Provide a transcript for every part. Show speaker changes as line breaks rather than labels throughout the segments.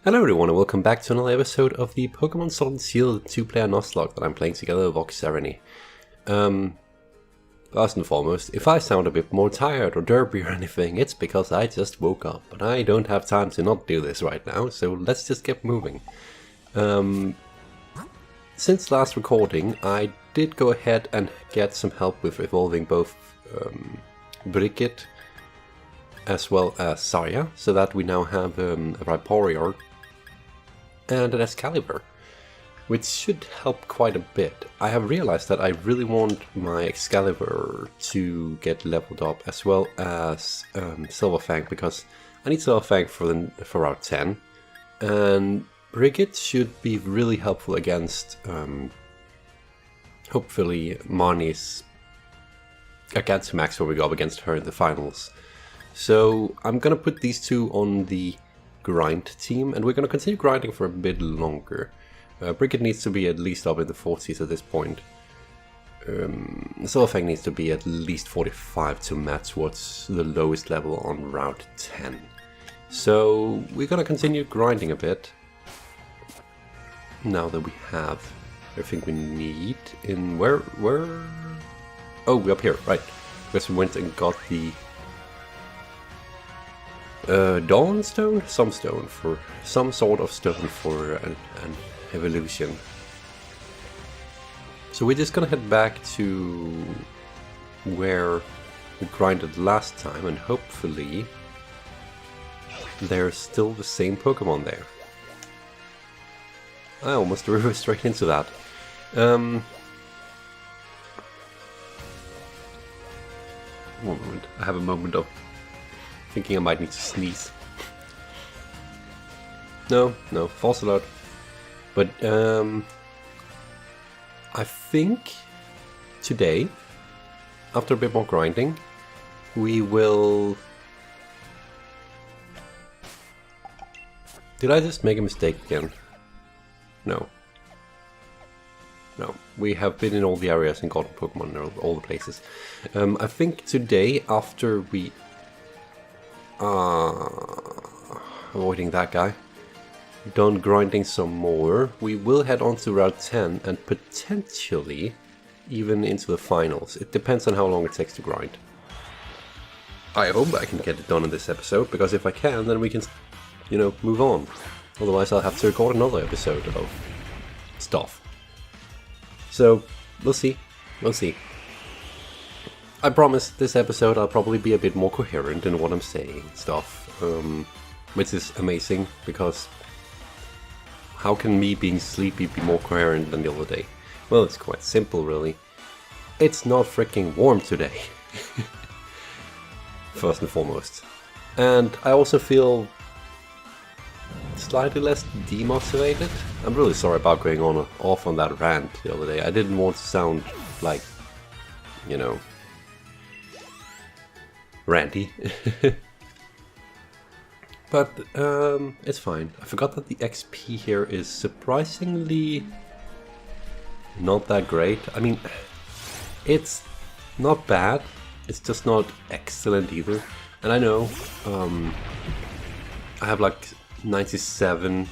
Hello everyone and welcome back to another episode of the Pokémon Sword and Shield 2-player Nuzlocke that I'm playing together with Vox Syreni. First and foremost, if I sound a bit more tired or derpy or anything, it's because I just woke up, but I don't have time to not do this right now, so let's just get moving. Since last recording, I did go ahead and get some help with evolving both Brigitte as well as Zarya, so that we now have a Rhyperior and an Excalibur, which should help quite a bit. I have realized that I really want my Excalibur to get leveled up as well as Silverfang, because I need Silverfang for Route 10, and Brigitte should be really helpful against hopefully Marnie's Gigantamax when we go up against her in the finals. So I'm gonna put these two on the grind team, and we're gonna continue grinding for a bit longer. Brigitte needs to be at least up in the 40s at this point. Silverfang needs to be at least 45 to match what's the lowest level on Route 10. So we're gonna continue grinding a bit. Now that we have everything we need in where? Oh, we're up here, right. Because we went and got the Dawn Stone? Some stone for some sort of stone for an evolution. So we're just gonna head back to where we grinded last time, and hopefully there's still the same Pokemon there. I almost drove straight into that. One moment, I have a moment of thinking I might need to sneeze. No, false alert. But I think today, after a bit more grinding, we will... Did I just make a mistake again? No. No, we have been in all the areas and gotten Pokemon in all the places. I think today, after we... avoiding that guy. Done grinding some more, we will head on to Route 10 and potentially even into the finals. It depends on how long it takes to grind. I hope I can get it done in this episode, because if I can, then we can, you know, move on. Otherwise I'll have to record another episode of stuff. So, we'll see. We'll see. I promise this episode I'll probably be a bit more coherent in what I'm saying stuff, which is amazing, because how can me being sleepy be more coherent than the other day? Well, it's quite simple really. It's not freaking warm today, first and foremost. And I also feel slightly less demotivated. I'm really sorry about going off on that rant the other day. I didn't want to sound like, you know, ranty. But it's fine. I forgot that the XP here is surprisingly not that great. I mean, it's not bad, it's just not excellent either. And I know I have like 97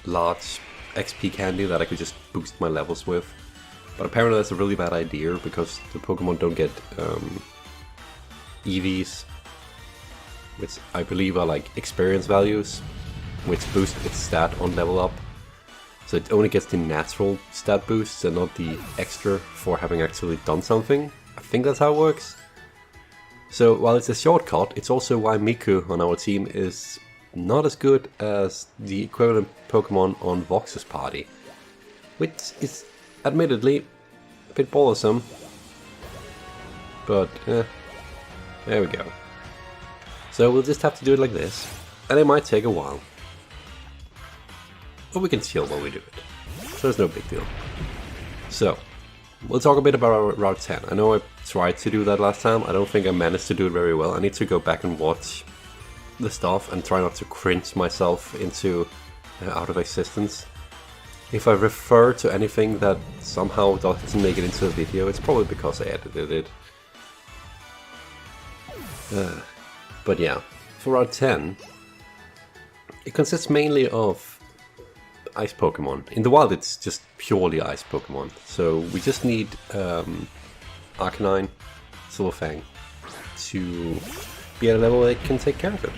large XP candy that I could just boost my levels with, but apparently that's a really bad idea, because the Pokemon don't get EVs, which I believe are like experience values, which boost its stat on level up. So it only gets the natural stat boosts and not the extra for having actually done something. I think that's how it works. So while it's a shortcut, it's also why Miku on our team is not as good as the equivalent Pokemon on Vox's party, which is admittedly a bit bothersome, but there we go. So we'll just have to do it like this, and it might take a while. But we can chill while we do it, so it's no big deal. So, we'll talk a bit about Route 10. I know I tried to do that last time, I don't think I managed to do it very well. I need to go back and watch the stuff and try not to cringe myself into out of existence. If I refer to anything that somehow doesn't make it into a video, it's probably because I edited it. But yeah, for Route 10, It consists mainly of ice Pokemon. In the wild it's just purely ice Pokemon. So we just need Arcanine, Silverfang to be at a level that can take care of it.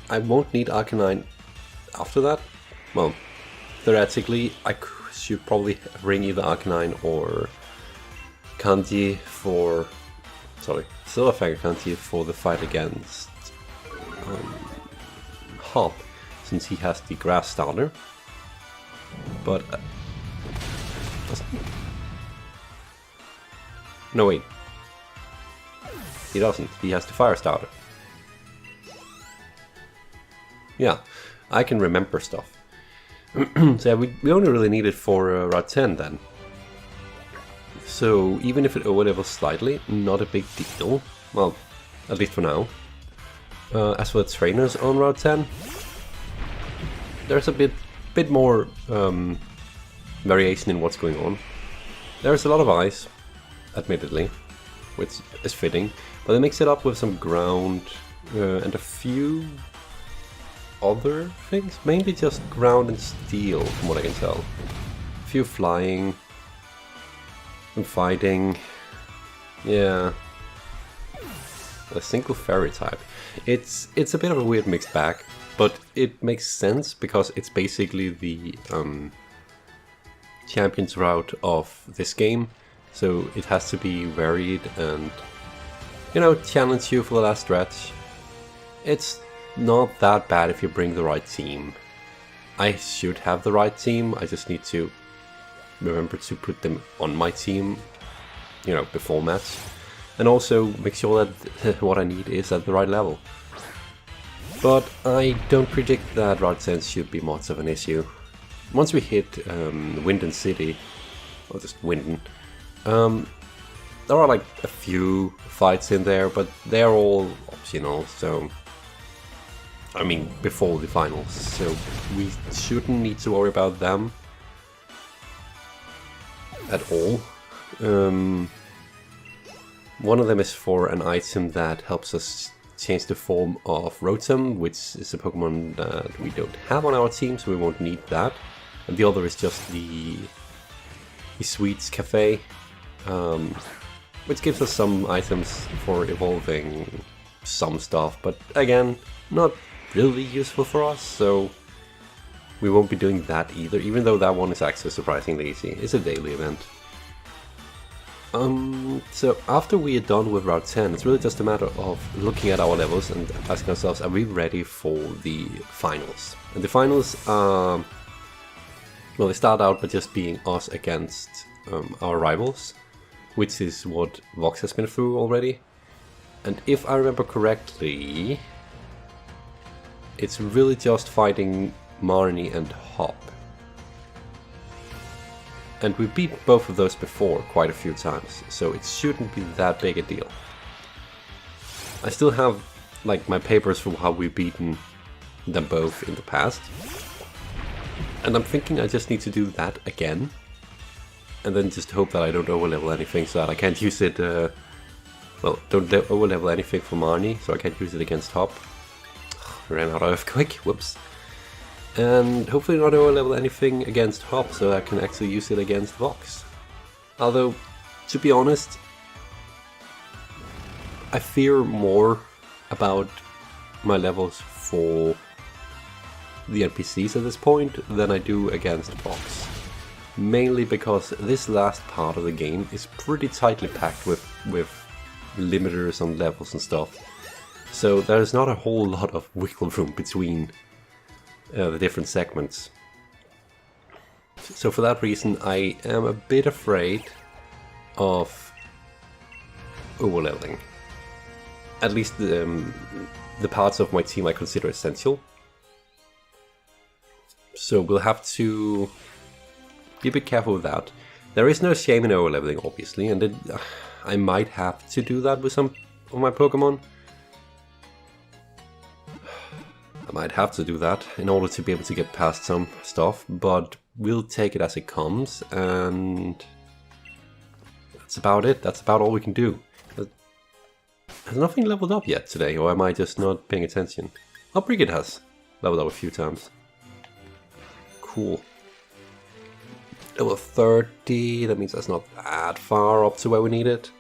I won't need Arcanine after that. Well, theoretically I should probably bring either Arcanine or Kanji for... sorry, Silverfang or Kanji for the fight against Hop, since he has the grass starter. But no, wait, he doesn't. He has the fire starter. Yeah, I can remember stuff. So yeah, we only really need it for Route 10 then. So even if it overlevels slightly, not a big deal. Well, at least for now. As for the trainers on Route 10, there's a bit more variation in what's going on. There's a lot of ice, admittedly, which is fitting, but they mix it up with some ground and a few other things, mainly just ground and steel from what I can tell. A few flying, some fighting, yeah, a single fairy type. It's a bit of a weird mixed bag, but it makes sense because it's basically the Champions route of this game, so it has to be varied and, you know, challenge you for the last stretch. It's not that bad if you bring the right team. I should have the right team, I just need to remember to put them on my team, you know, before match. And also make sure that what I need is at the right level. But I don't predict that Route 10 should be much of an issue. Once we hit Wyndon City, or just Wyndon, there are like a few fights in there, but they're all optional, so... I mean, before the finals, so we shouldn't need to worry about them at all. One of them is for an item that helps us change the form of Rotom, which is a Pokemon that we don't have on our team, so we won't need that. And the other is just the Sweets Cafe, which gives us some items for evolving some stuff, but again, not really useful for us, so we won't be doing that either, even though that one is actually surprisingly easy. It's a daily event. So after we are done with Route 10, it's really just a matter of looking at our levels and asking ourselves, are we ready for the finals? And the finals, well, they start out by just being us against our rivals, which is what Vox has been through already. And if I remember correctly, it's really just fighting Marnie and Hop. And we beat both of those before quite a few times, so it shouldn't be that big a deal. I still have like my papers for how we've beaten them both in the past. And I'm thinking I just need to do that again. And then just hope that I don't overlevel anything so that I can't use it, well, don't overlevel anything for Marnie, so I can't use it against Hop. Ran out of Earthquake, whoops. And hopefully not overlevel anything against Hop so I can actually use it against Vox. Although, to be honest, I fear more about my levels for the NPCs at this point than I do against Vox. Mainly because this last part of the game is pretty tightly packed with limiters on levels and stuff. So there's not a whole lot of wiggle room between the different segments. So for that reason I am a bit afraid of overleveling. At least the parts of my team I consider essential. So we'll have to be a bit careful with that. There is no shame in overleveling, obviously, and I might have to do that with some of my Pokemon. I might have to do that in order to be able to get past some stuff, but we'll take it as it comes, and that's about it. That's about all we can do. Has nothing leveled up yet today, or am I just not paying attention? Oh, Brigid has. Leveled up a few times. Cool. Level 30, that means that's not that far up to where we need it.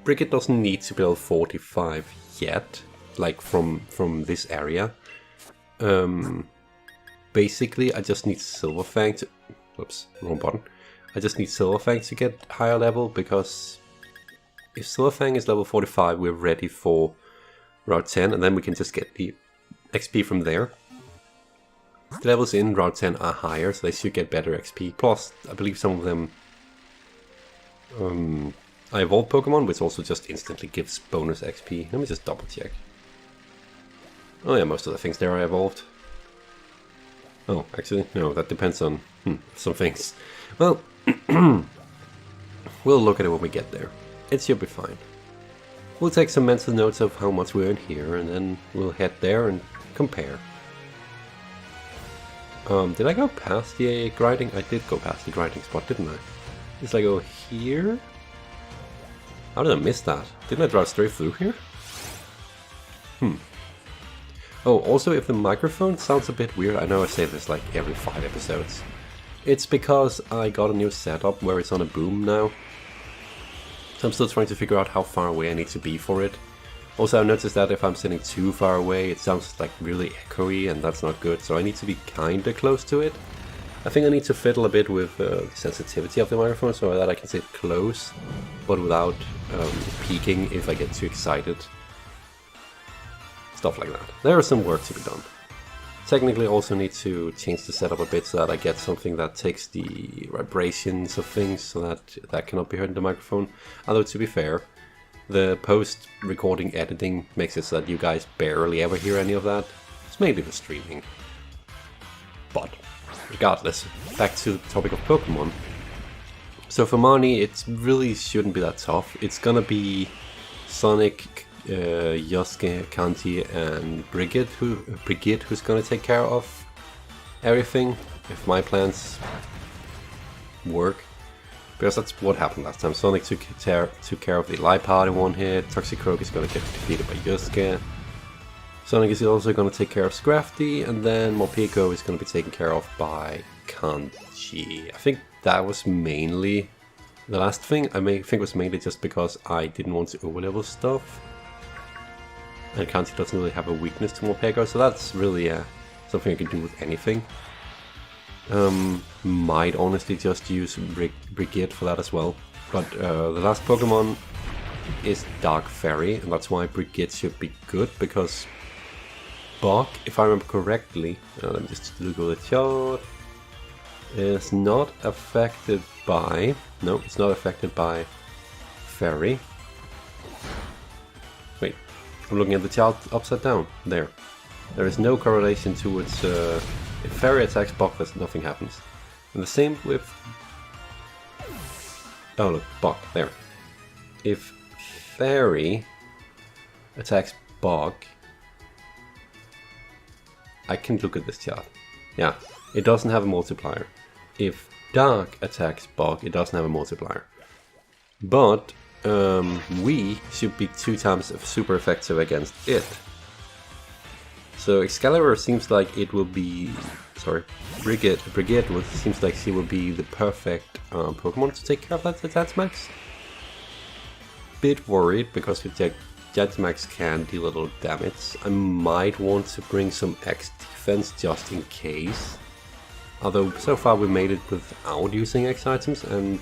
Brigitte doesn't need to be level 45 yet, like from this area. Basically, I just need Silverfang to... Oops, wrong button. I just need Silverfang to get higher level, because if Silverfang is level 45, we're ready for Route 10, and then we can just get the XP from there. The levels in Route 10 are higher, so they should get better XP. Plus, I believe some of them... I evolved Pokemon, which also just instantly gives bonus XP. Let me just double check. Oh yeah, most of the things there are evolved. Oh, actually, no, that depends on some things. Well, we'll look at it when we get there. It should be fine. We'll take some mental notes of how much we earn here, and then we'll head there and compare. Did I go past the grinding? I did go past the grinding spot, didn't I? Did I go here? How did I miss that? Didn't I drive straight through here? Oh, also, if the microphone sounds a bit weird, I know I say this like every 5 episodes. It's because I got a new setup where it's on a boom now. So I'm still trying to figure out how far away I need to be for it. Also, I've noticed that if I'm sitting too far away, it sounds like really echoey, and that's not good, so I need to be kinda close to it. I think I need to fiddle a bit with the sensitivity of the microphone so that I can sit close, but without peaking if I get too excited. Stuff like that. There is some work to be done. Technically, I also need to change the setup a bit so that I get something that takes the vibrations of things so that that cannot be heard in the microphone. Although, to be fair, the post-recording editing makes it so that you guys barely ever hear any of that. It's mainly the streaming. But, regardless, back to the topic of Pokemon. So for Marnie, it really shouldn't be that tough. It's gonna be Sonic, Yosuke, Kanti, and Brigitte who's gonna take care of everything, if my plans work. Because that's what happened last time. Sonic took care of the Liepard in one hit, Toxicroak is gonna get defeated by Yosuke. Sonic is also gonna take care of Scrafty, and then Morpeko is gonna be taken care of by Kanji. I think that was mainly the last thing. I think was mainly just because I didn't want to overlevel stuff. And Kanji doesn't really have a weakness to Morpeko, so that's really something I can do with anything. Might honestly just use Brigitte for that as well. But the last Pokemon is Dark Fairy, and that's why Brigitte should be good, because Bog, if I remember correctly, let me just Google the chart, is not affected by... No, it's not affected by Fairy. Wait, I'm looking at the chart upside down. There. There is no correlation towards... if Fairy attacks Bog, nothing happens. And the same with... Oh look, Bog, there. If Fairy attacks Bog... I can look at this chart. Yeah, it doesn't have a multiplier. If Dark attacks Bog, it doesn't have a multiplier. But we should be 2 times super effective against it. So Excalibur seems like it will be... Sorry, Brigitte seems like she will be the perfect Pokemon to take care of that Jetsmax. Bit worried because Jetsmax can deal a little damage. I might want to bring some X defense just in case. Although so far we made it without using X items, and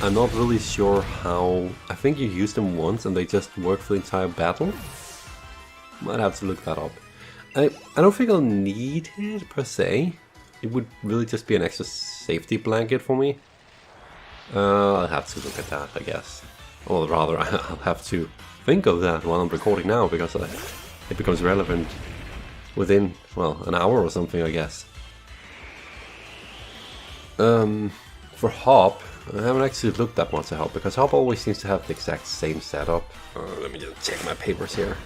I'm not really sure how... I think you use them once and they just work for the entire battle. Might have to look that up. I don't think I'll need it per se. It would really just be an extra safety blanket for me. I'll have to look at that, I guess. Or rather, I'll have to think of that while I'm recording now, because it becomes relevant within, well, an hour or something, I guess. For Hop, I haven't actually looked that much at Hop, because Hop always seems to have the exact same setup. Let me just check my papers here.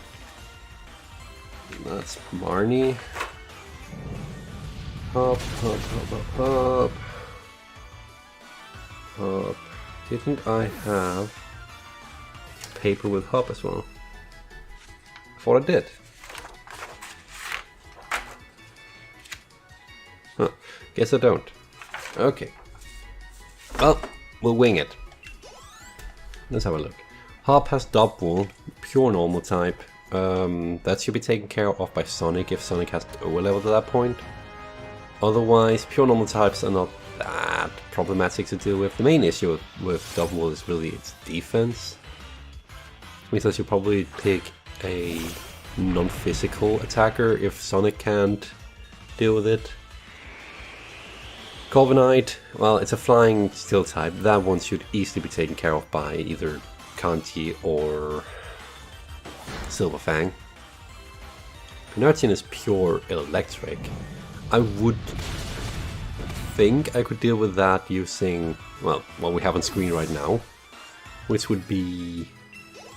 That's Marnie. Hop. Didn't I have paper with Hop as well. I thought I did. Huh. Guess I don't. Okay. Well, we'll wing it. Let's have a look. Hop has Double, pure normal type. That should be taken care of by Sonic if Sonic has overleveled at that point. Otherwise, pure normal types are not that problematic to deal with. The main issue with Double is really its defense. Which means I should probably pick a non-physical attacker if Sonic can't deal with it. Corviknight, well, it's a flying steel type. That one should easily be taken care of by either Kanji or Silverfang. Pinertian is pure electric. I would think I could deal with that using, well, what we have on screen right now, which would be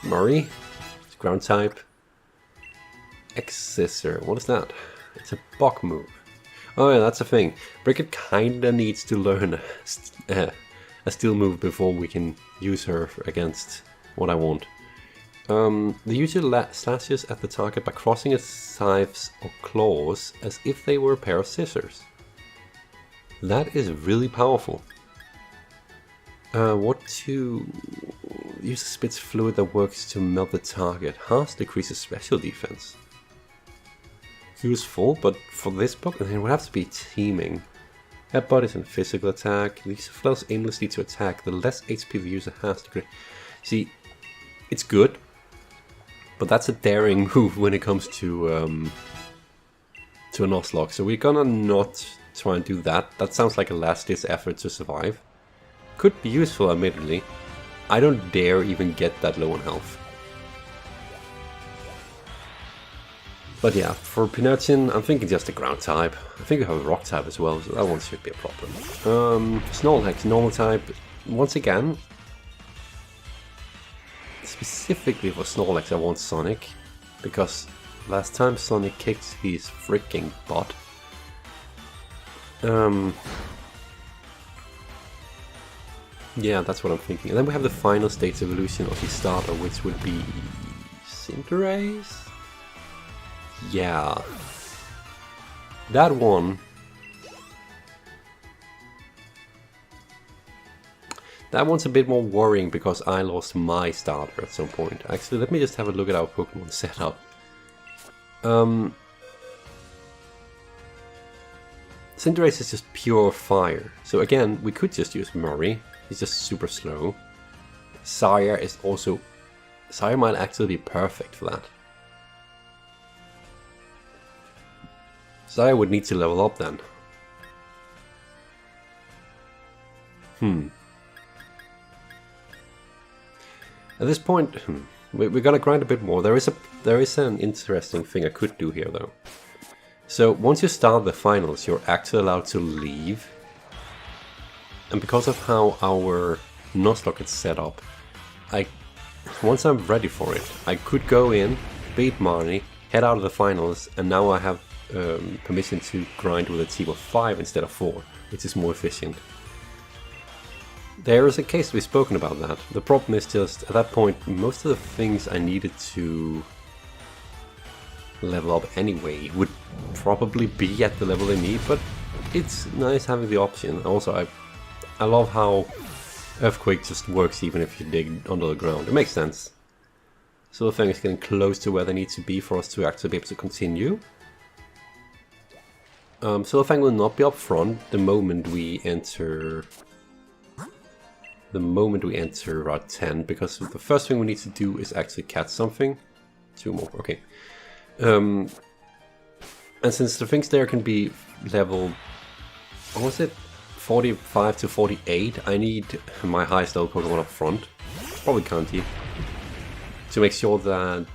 Murray, it's ground type. X-Scissor, what is that? It's a Bok move. Oh yeah, that's a thing. Brickett kinda needs to learn a steel move before we can use her against what I want. The user slashes at the target by crossing its scythes or claws as if they were a pair of scissors. That is really powerful. What to... Use spits fluid that works to melt the target. Has decreases special defense. Useful, but for this book, it would have to be teaming. Headbutt is a physical attack. The user flows aimlessly to attack. The less HP the user has to create. See, it's good, but that's a daring move when it comes to a Nuzlocke. So we're gonna not try and do that. That sounds like a last-ditch effort to survive. Could be useful, admittedly. I don't dare even get that low on health. But yeah, for Pinertian, I'm thinking just a ground type. I think we have a rock type as well, so that one should be a problem. Snorlax, normal type. Once again, specifically for Snorlax, I want Sonic, because last time Sonic kicked his freaking butt. Yeah, that's what I'm thinking. And then we have the final state's evolution of his starter, which would be Cinderace? Yeah. That one. That one's a bit more worrying because I lost my starter at some point. Actually, let me just have a look at our Pokemon setup. Cinderace is just pure fire. So again, we could just use Murray. He's just super slow. Sire is also... Sire might actually be perfect for that. Sire would need to level up then. At this point, we're gonna grind a bit more. There is an interesting thing I could do here though. So once you start the finals, you're actually allowed to leave. And because of how our Nuzlocke is set up, once I'm ready for it, I could go in, beat Marnie, head out of the finals, and now I have permission to grind with a team of 5 instead of 4, which is more efficient. There is a case to be spoken about that. The problem is just, at that point, most of the things I needed to level up anyway would probably be at the level they need, but it's nice having the option. Also, I love how Earthquake just works even if you dig under the ground. It makes sense. So the thing is getting close to where they need to be for us to actually be able to continue. Silverfang will not be up front the moment we enter Route 10, because the first thing we need to do is actually catch something. 2 more, okay. And since the things there can be level, what was it, 45 to 48, I need my highest level Pokemon up front, probably Kanji, to make sure that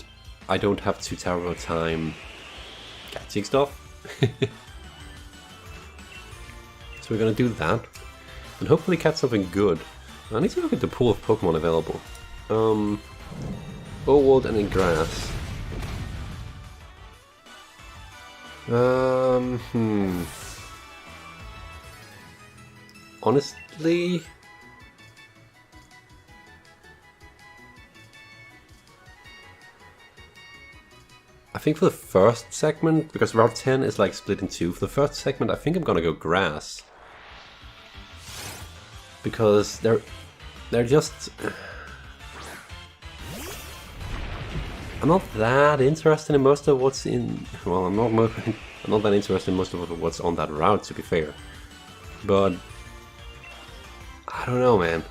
I don't have too terrible a time catching stuff. So we're gonna do that, and hopefully catch something good. I need to look at the pool of Pokemon available. Bowold and in grass. Honestly, I think for the first segment, because Route 10 is like split in two, for the first segment I think I'm gonna go grass. Because they're just... I'm not that interested in most of what's in... Well, I'm not that interested in most of what's on that route, to be fair. But... I don't know, man.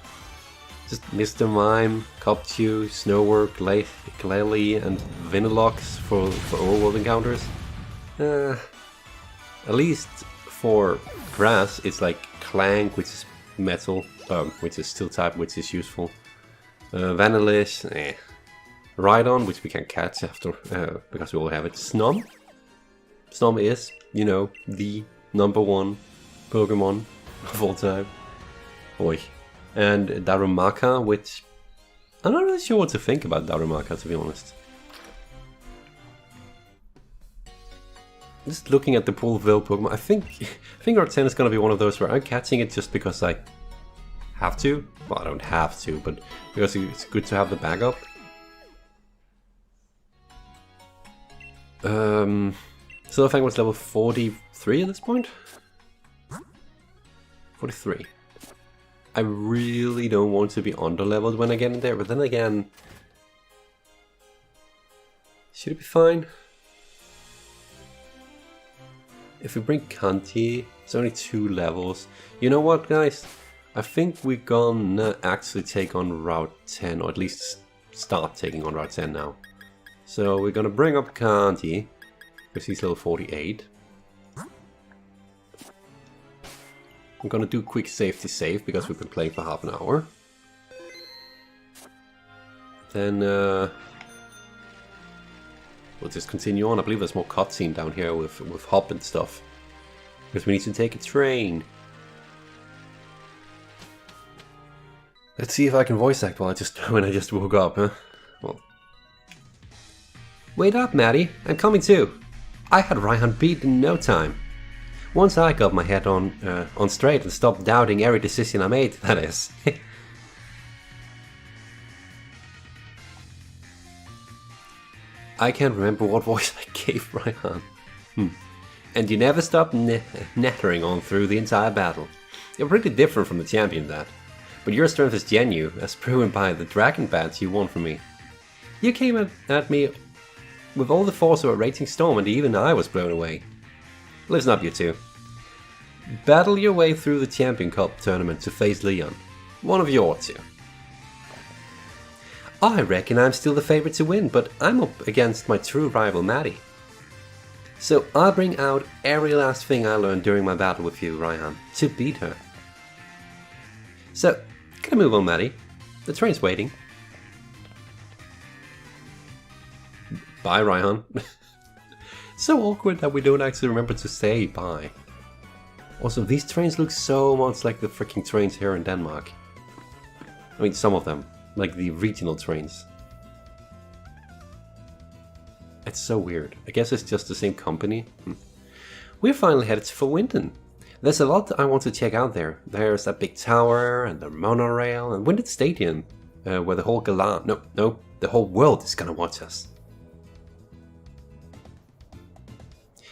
Just Mr. Mime, Copchew, Snowwork, Glalie, and Vinylocks for overworld encounters. At least for grass, it's like Clank, which is metal, which is steel type, which is useful. Vanillish, Rhydon, which we can catch after, because we all have it. Snom. Snom is, you know, the #1 Pokemon of all time. Oi. And Darumaka, which... I'm not really sure what to think about Darumaka, to be honest. Just looking at the pool of Ville Pokemon, I think Route 10 is going to be one of those where I'm catching it just because I have to. Well, I don't have to, but because it's good to have the backup. Silverfang was level 43 at this point? 43. I really don't want to be underleveled when I get in there, but then again... Should it be fine? If we bring Kanti, it's only 2 levels. You know what, guys? I think we're gonna actually take on Route 10, or at least start taking on Route 10 now. So we're gonna bring up Kanti, because he's level 48. I'm gonna do quick safety save, because we've been playing for half an hour. Then we'll just continue on. I believe there's more cutscene down here with Hop and stuff. Because we need to take a train. Let's see if I can voice act while when I just woke up, huh? Well. Wait up, Maddie. I'm coming too. I had Raihan beat in no time. Once I got my head on straight and stopped doubting every decision I made, that is. I can't remember what voice I gave Raihan. And you never stopped nattering on through the entire battle. You're pretty different from the champion, that. But your strength is genuine, as proven by the dragon badge you won from me. You came at me with all the force of a raging storm, and even I was blown away. Listen up, you two. Battle your way through the Champion Cup tournament to face Leon. One of your two. I reckon I'm still the favorite to win, but I'm up against my true rival Maddie. So I'll bring out every last thing I learned during my battle with you, Raihan, to beat her. So, get a move on, Maddie. The train's waiting. Bye, Raihan. So awkward that we don't actually remember to say bye. Also, these trains look so much like the freaking trains here in Denmark. I mean, some of them. Like the regional trains. It's so weird. I guess it's just the same company. We're finally headed for Wyndon. There's a lot I want to check out there. There's that big tower, and the monorail, and Wyndon Stadium, where the whole the whole world is gonna watch us.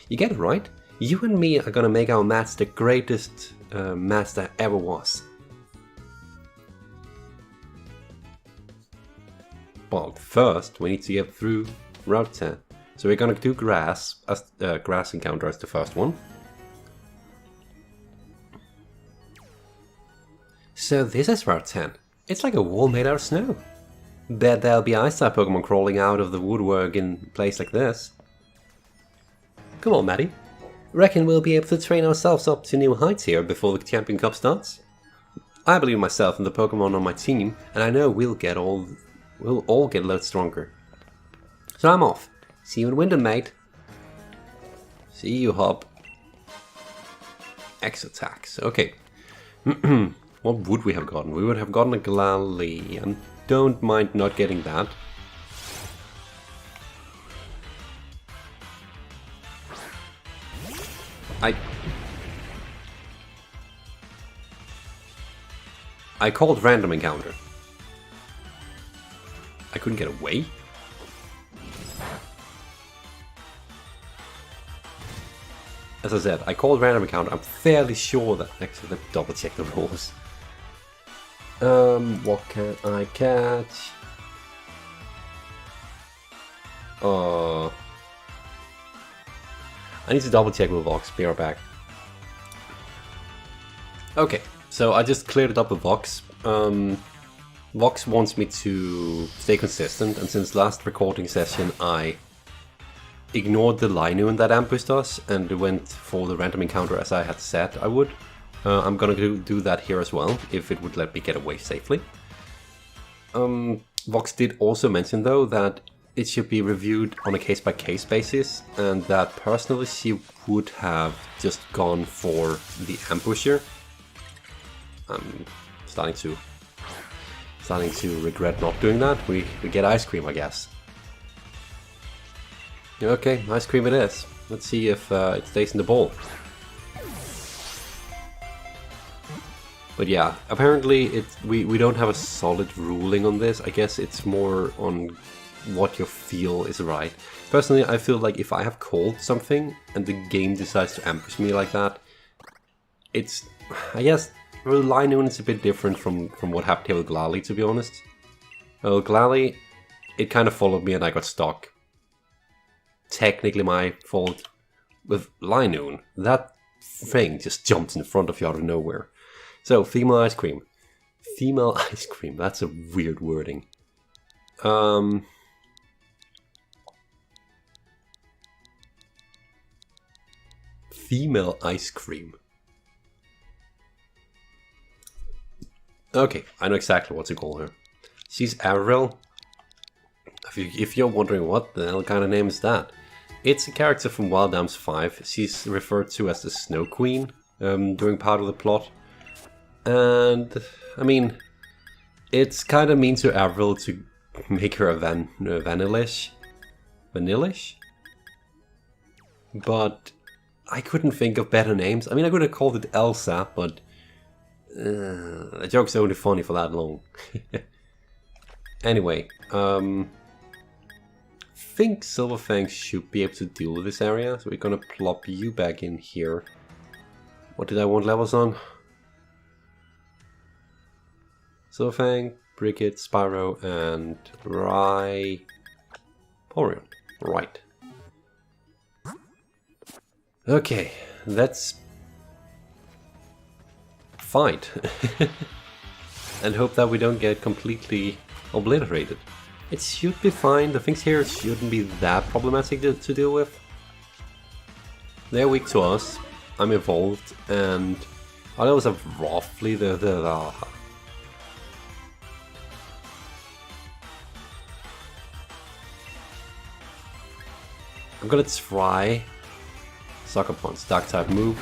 You get it right. You and me are gonna make our match the greatest match that ever was. But first, we need to get through Route 10. So we're gonna do grass encounter as the first one. So this is Route 10. It's like a wall made out of snow. Bet there'll be ice-type Pokemon crawling out of the woodwork in a place like this. Come on, Maddie. Reckon we'll be able to train ourselves up to new heights here before the Champion Cup starts? I believe myself and the Pokemon on my team, and I know we'll all get a lot stronger. So I'm off. See you in Wyndon, mate. See you, Hop. X attacks. Okay. What would we have gotten? We would have gotten a Glalie, and don't mind not getting that. I called random encounter. I couldn't get away? as I said, I called random encounter. I'm fairly sure that... Actually, let's double check the rules. What can I catch? I need to double check with Vox. Be right back. Okay, so I just cleared it up with Vox. Vox wants me to stay consistent, and since last recording session I ignored the Linoon that ambushed us and went for the random encounter as I had said I would. I'm gonna do that here as well, if it would let me get away safely. Vox did also mention though that it should be reviewed on a case-by-case basis, and that personally she would have just gone for the ambusher. I'm starting to regret not doing that. We get ice cream, I guess. Okay, ice cream it is. Let's see if it stays in the bowl. But yeah, apparently we don't have a solid ruling on this. I guess it's more on what you feel is right. Personally, I feel like if I have called something and the game decides to ambush me like that, it's... I guess Linoon is a bit different from what happened here with Glalie, to be honest. Well, Glalie, it kind of followed me and I got stuck. Technically my fault. With Linoon, that thing just jumps in front of you out of nowhere. So, female ice cream. Female ice cream, that's a weird wording. Female ice cream. Okay, I know exactly what to call her. She's Avril. If you're wondering what the hell kind of name is that, it's a character from Wild Arms 5. She's referred to as the Snow Queen during part of the plot. And, I mean, it's kind of mean to Avril to make her a vanillish. Vanillish? But I couldn't think of better names. I mean, I could have called it Elsa, but the joke's only funny for that long. Anyway, think Silverfang should be able to deal with this area, so we're gonna plop you back in here. What did I want levels on? Silverfang, Brigitte, Spyro, and Porion. Right. Okay, let's fight. And hope that we don't get completely obliterated. It should be fine, the things here shouldn't be that problematic to deal with. They're weak to us, I'm evolved, and our levels are roughly I'm gonna try Sucker Punch, Dark type move.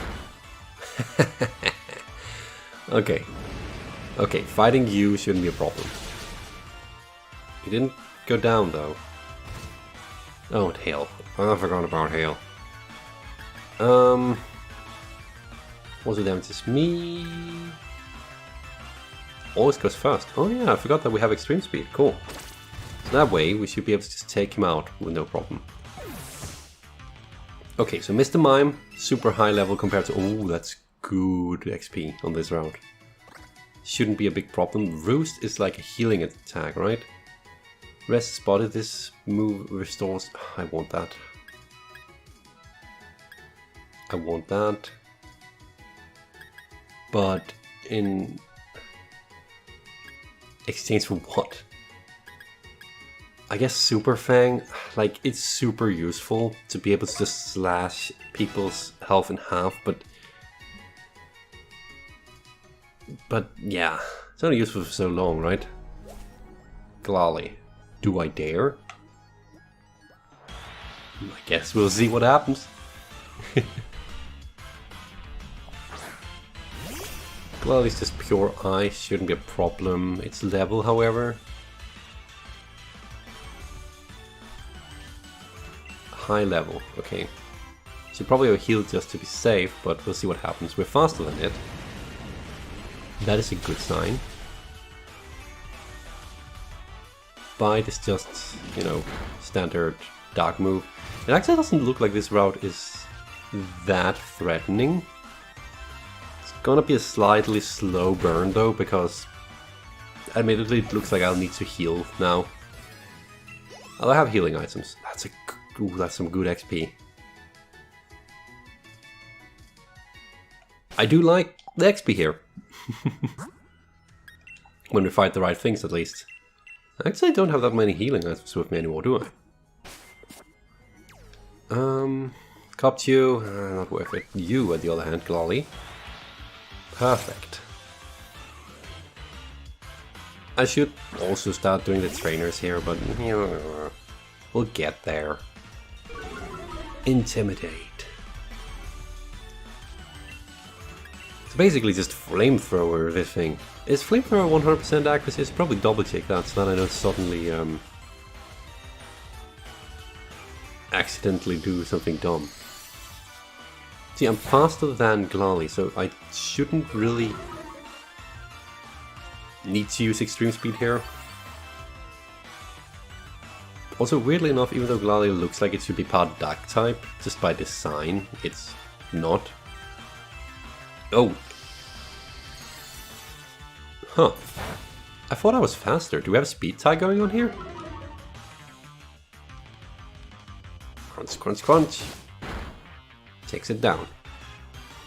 Okay. Okay, fighting you shouldn't be a problem. He didn't go down though. Oh, and Hail. I forgot about Hail. What's the damage? Me. Always goes first. Oh yeah, I forgot that we have extreme speed. Cool. So that way we should be able to just take him out with no problem. Okay, so Mr. Mime, super high level compared to... Oh, that's good XP on this round. Shouldn't be a big problem. Roost is like a healing attack, right? Rest spotted, this move restores... I want that. I want that. But in exchange for what? I guess Super Fang, like, it's super useful to be able to just slash people's health in half, but yeah, it's only useful for so long, right? Glalie, do I dare? I guess we'll see what happens. Glalie's just pure ice, shouldn't be a problem. It's level, however. High level, okay. Should probably have healed just to be safe, but we'll see what happens. We're faster than it. That is a good sign. Bite is just, you know, standard dark move. It actually doesn't look like this route is that threatening. It's gonna be a slightly slow burn though, because admittedly it looks like I'll need to heal now. I'll have healing items. That's some good XP. I do like the XP here. When we fight the right things, at least. I actually don't have that many healing items with me anymore, do I? Copped you, not worth it. You, on the other hand, Glolly. Perfect. I should also start doing the trainers here, but we'll get there. Intimidate. It's basically just flamethrower, this thing. Is flamethrower 100% accuracy? It's probably double check that, so that I don't suddenly accidentally do something dumb. See, I'm faster than Glolly, so I shouldn't really need to use extreme speed here. Also, weirdly enough, even though Glolly looks like it should be part Dark type, just by design, it's not. Oh! Huh. I thought I was faster. Do we have a speed tie going on here? Crunch, crunch, crunch. Takes it down.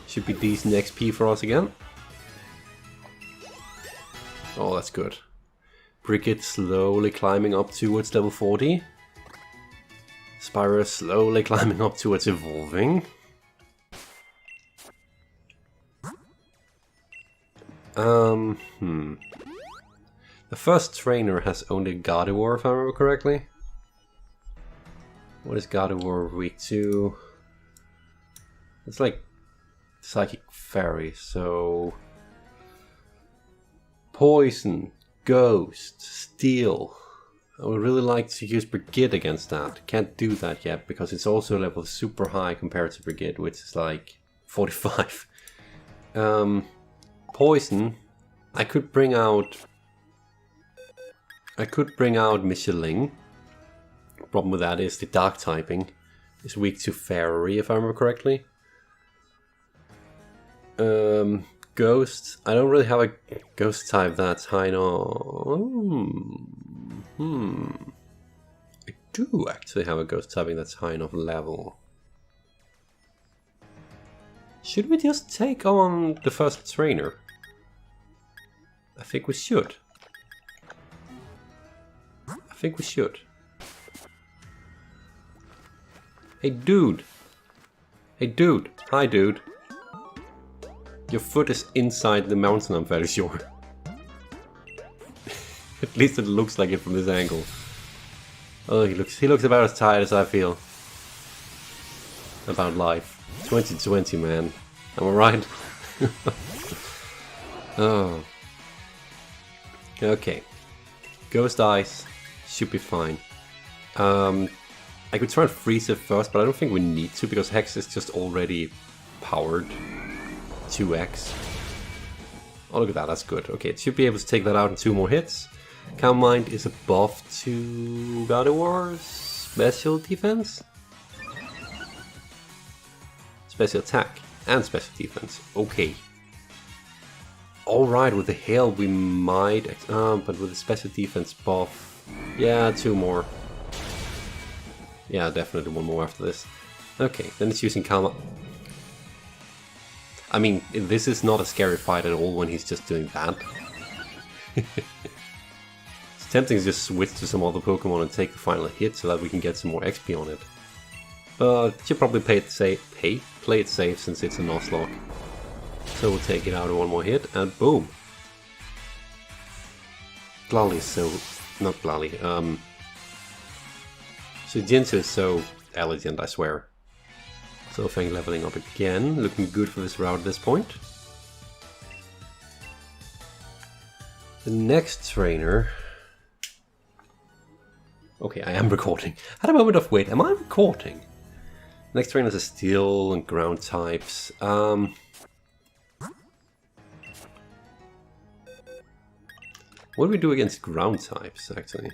Should be decent XP for us again. Oh, that's good. Brigitte slowly climbing up towards level 40. Spyro slowly climbing up towards evolving. The first trainer has only Gardevoir, if I remember correctly. What is Gardevoir weak to? It's like Psychic Fairy, so... Poison, Ghost, Steel. I would really like to use Brigitte against that. Can't do that yet, because it's also level super high compared to Brigitte, which is like 45. Poison, I could bring out Michelin. Problem with that is the dark typing is weak to Fairy, if I remember correctly. Ghost, I don't really have a ghost type that's high enough. I do actually have a ghost typing that's high enough level. Should we just take on the first trainer? I think we should. Hey dude! Hey dude! Hi dude! Your foot is inside the mountain, I'm very sure. At least it looks like it from this angle. Oh, he looks about as tired as I feel. About life. 2020, man. Am I right? Oh. Okay. Ghost Ice. Should be fine. I could try and freeze it first, but I don't think we need to, because Hex is just already powered. 2x. Oh, look at that, that's good. Okay, it should be able to take that out in 2 more hits. Calm Mind is a buff to Gardevoir's special defense? Special attack and special defense. Okay. Alright, with the hail we might... but with the special defense buff... Yeah, 2 more. Yeah, definitely 1 more after this. Okay, then it's using Calm... I mean, this is not a scary fight at all when he's just doing that. It's tempting to just switch to some other Pokemon and take the final hit so that we can get some more XP on it. But should probably play it safe since it's a Nuzlocke. So we'll take it out in 1 more hit and boom! Glolly is so... not Glolly, so Jinsu is so elegant, I swear. So Fang leveling up again, looking good for this route at this point. The next trainer... Okay, I am recording. I had a moment of wait, am I recording? Next trainer is a steel and ground types. What do we do against ground types, actually?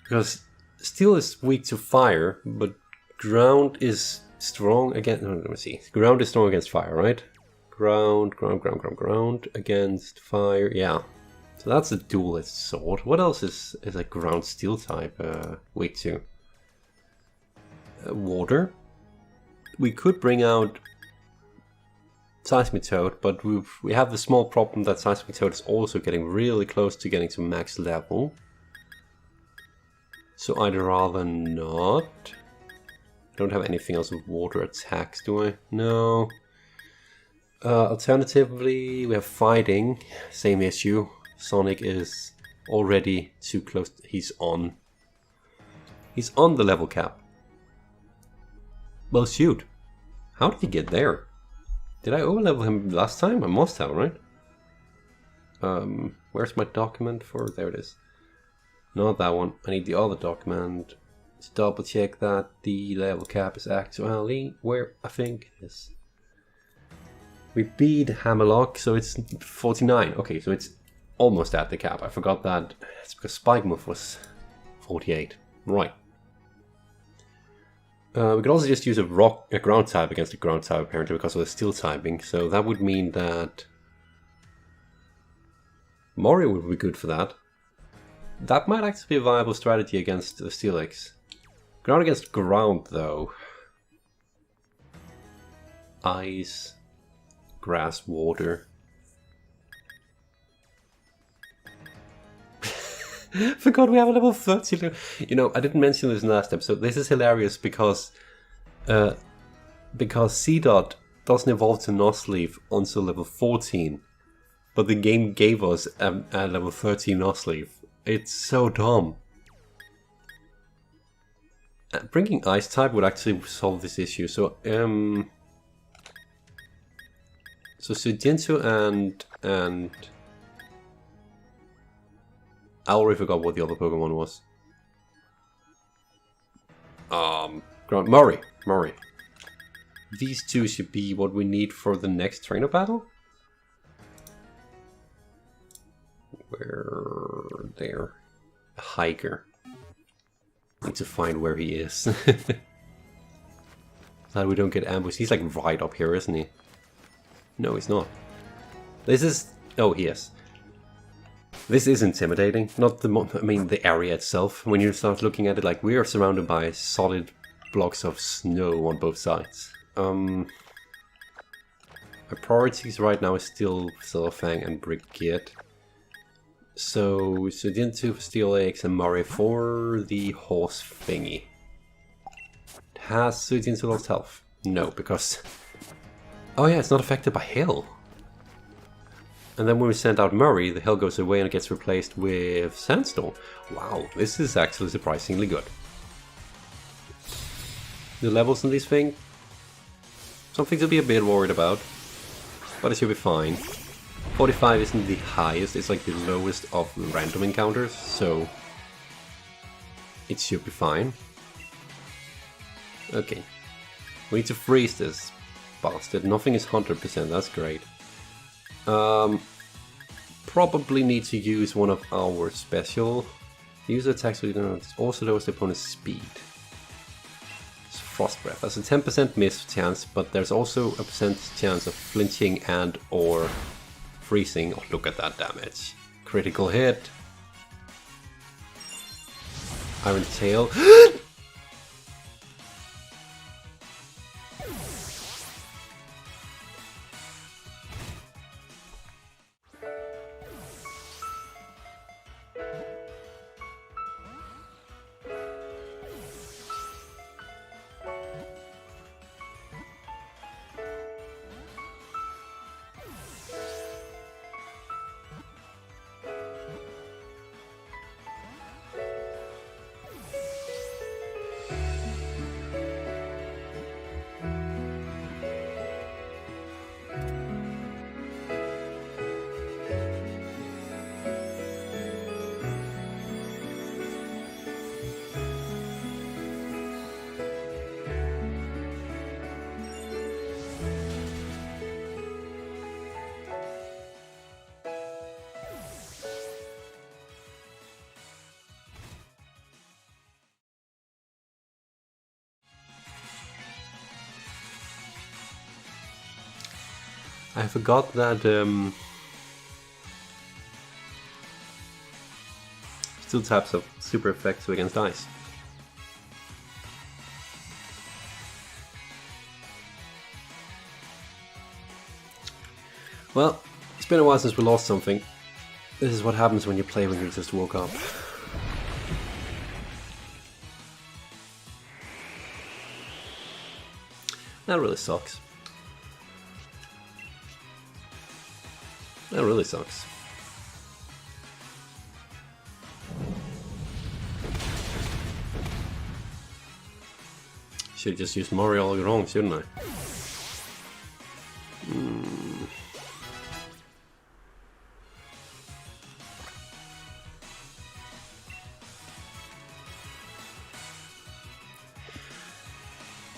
Because Steel is weak to fire, but ground is strong against... let me see. Ground is strong against fire, right? Ground against fire. Yeah. So that's a duelist sword. What else is a ground steel type weak to? Water. We could bring out Seismitoad, but we have the small problem that Seismitoad is also getting really close to getting to max level. So I'd rather not. I don't have anything else with water attacks, do I? No. Alternatively, we have fighting. Same issue. Sonic is already too close. He's on the level cap. Well, shoot. How did he get there? Did I overlevel him last time? I must have, right? Where's my document for... there it is. Not that one. I need the other document to double check that the level cap is actually where I think it is. We beat Hammerlock, so it's 49. Okay, so it's almost at the cap. I forgot that. It's because Spike Move was 48. Right. We could also just use a ground type against a ground type, apparently, because of the steel typing. So that would mean that Mario would be good for that. That might actually be a viable strategy against the Steelix. Ground against ground, though. Ice, grass, water. Forgot we have a level 30. You know, I didn't mention this in the last episode. This is hilarious because C-Dot doesn't evolve to Nuzleaf until level 14. But the game gave us a level 13 Nuzleaf. It's so dumb. Bringing Ice type would actually solve this issue. So, Sujinsu and I already forgot what the other Pokemon was. Murray. These two should be what we need for the next trainer battle. Where there? A hiker. Need to find where he is. So that we don't get ambushed. He's like right up here, isn't he? No, he's not. This is... oh, he is. This is intimidating. Not the... I mean, the area itself. When you start looking at it, like, we are surrounded by solid blocks of snow on both sides. My priorities right now is still Silverfang and Brigid. So, Sujinsu for Steel Eggs and Murray for the horse thingy. Has Sujinsu lost health? No, because... oh yeah, it's not affected by hail. And then when we send out Murray, the hail goes away and it gets replaced with Sandstorm. Wow, this is actually surprisingly good. The levels in these things, something to be a bit worried about, but it should be fine. 45 isn't the highest, it's like the lowest of random encounters, so it should be fine. Okay, we need to freeze this bastard. Nothing is 100%, that's great. Probably need to use one of our special user attacks, so it also lowers the opponent's speed. It's Frost Breath. That's a 10% miss chance, but there's also a % chance of flinching and or freezing. Oh, look at that damage. Critical hit. Iron Tail. I forgot that still types of super effective against ice. Well, it's been a while since we lost something. This is what happens when you play when you just woke up. That really sucks. That really sucks. Should've just used Mario all along, shouldn't I?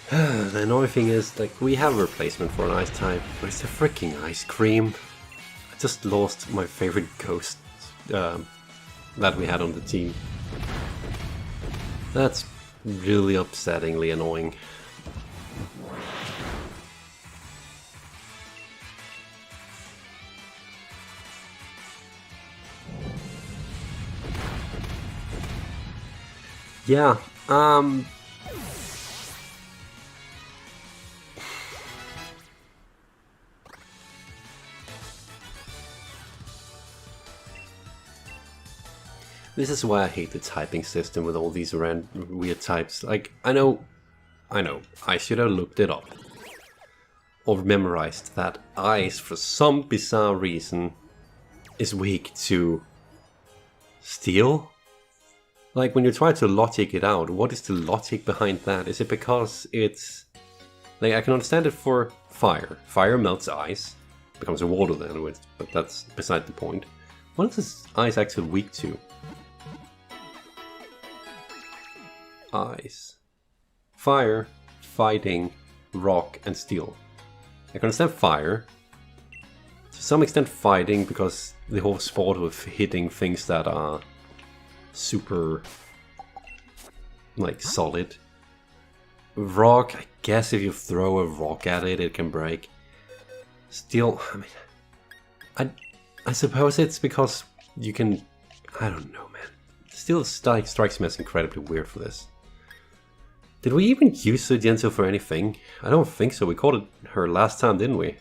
The annoying thing is, like, we have a replacement for an ice type, but it's a freaking ice cream. I just lost my favorite ghost that we had on the team. That's really upsettingly annoying. Yeah, this is why I hate the typing system with all these weird types. Like, I know, I should have looked it up. Or memorized that ice, for some bizarre reason, is weak to steel. Like, when you try to logic it out, what is the logic behind that? Is it because it's... Like, I can understand it for fire. Fire melts ice, becomes a water then, but that's beside the point. What is this ice actually weak to? Ice. Fire, fighting, rock, and steel. I can understand fire. To some extent fighting, because the whole sport of hitting things that are super, like, solid. Rock, I guess if you throw a rock at it, it can break. Steel, I mean, I suppose it's because you can, I don't know, man. Steel strikes me as incredibly weird for this. Did we even use the Genzo for anything? I don't think so. We caught her last time, didn't we?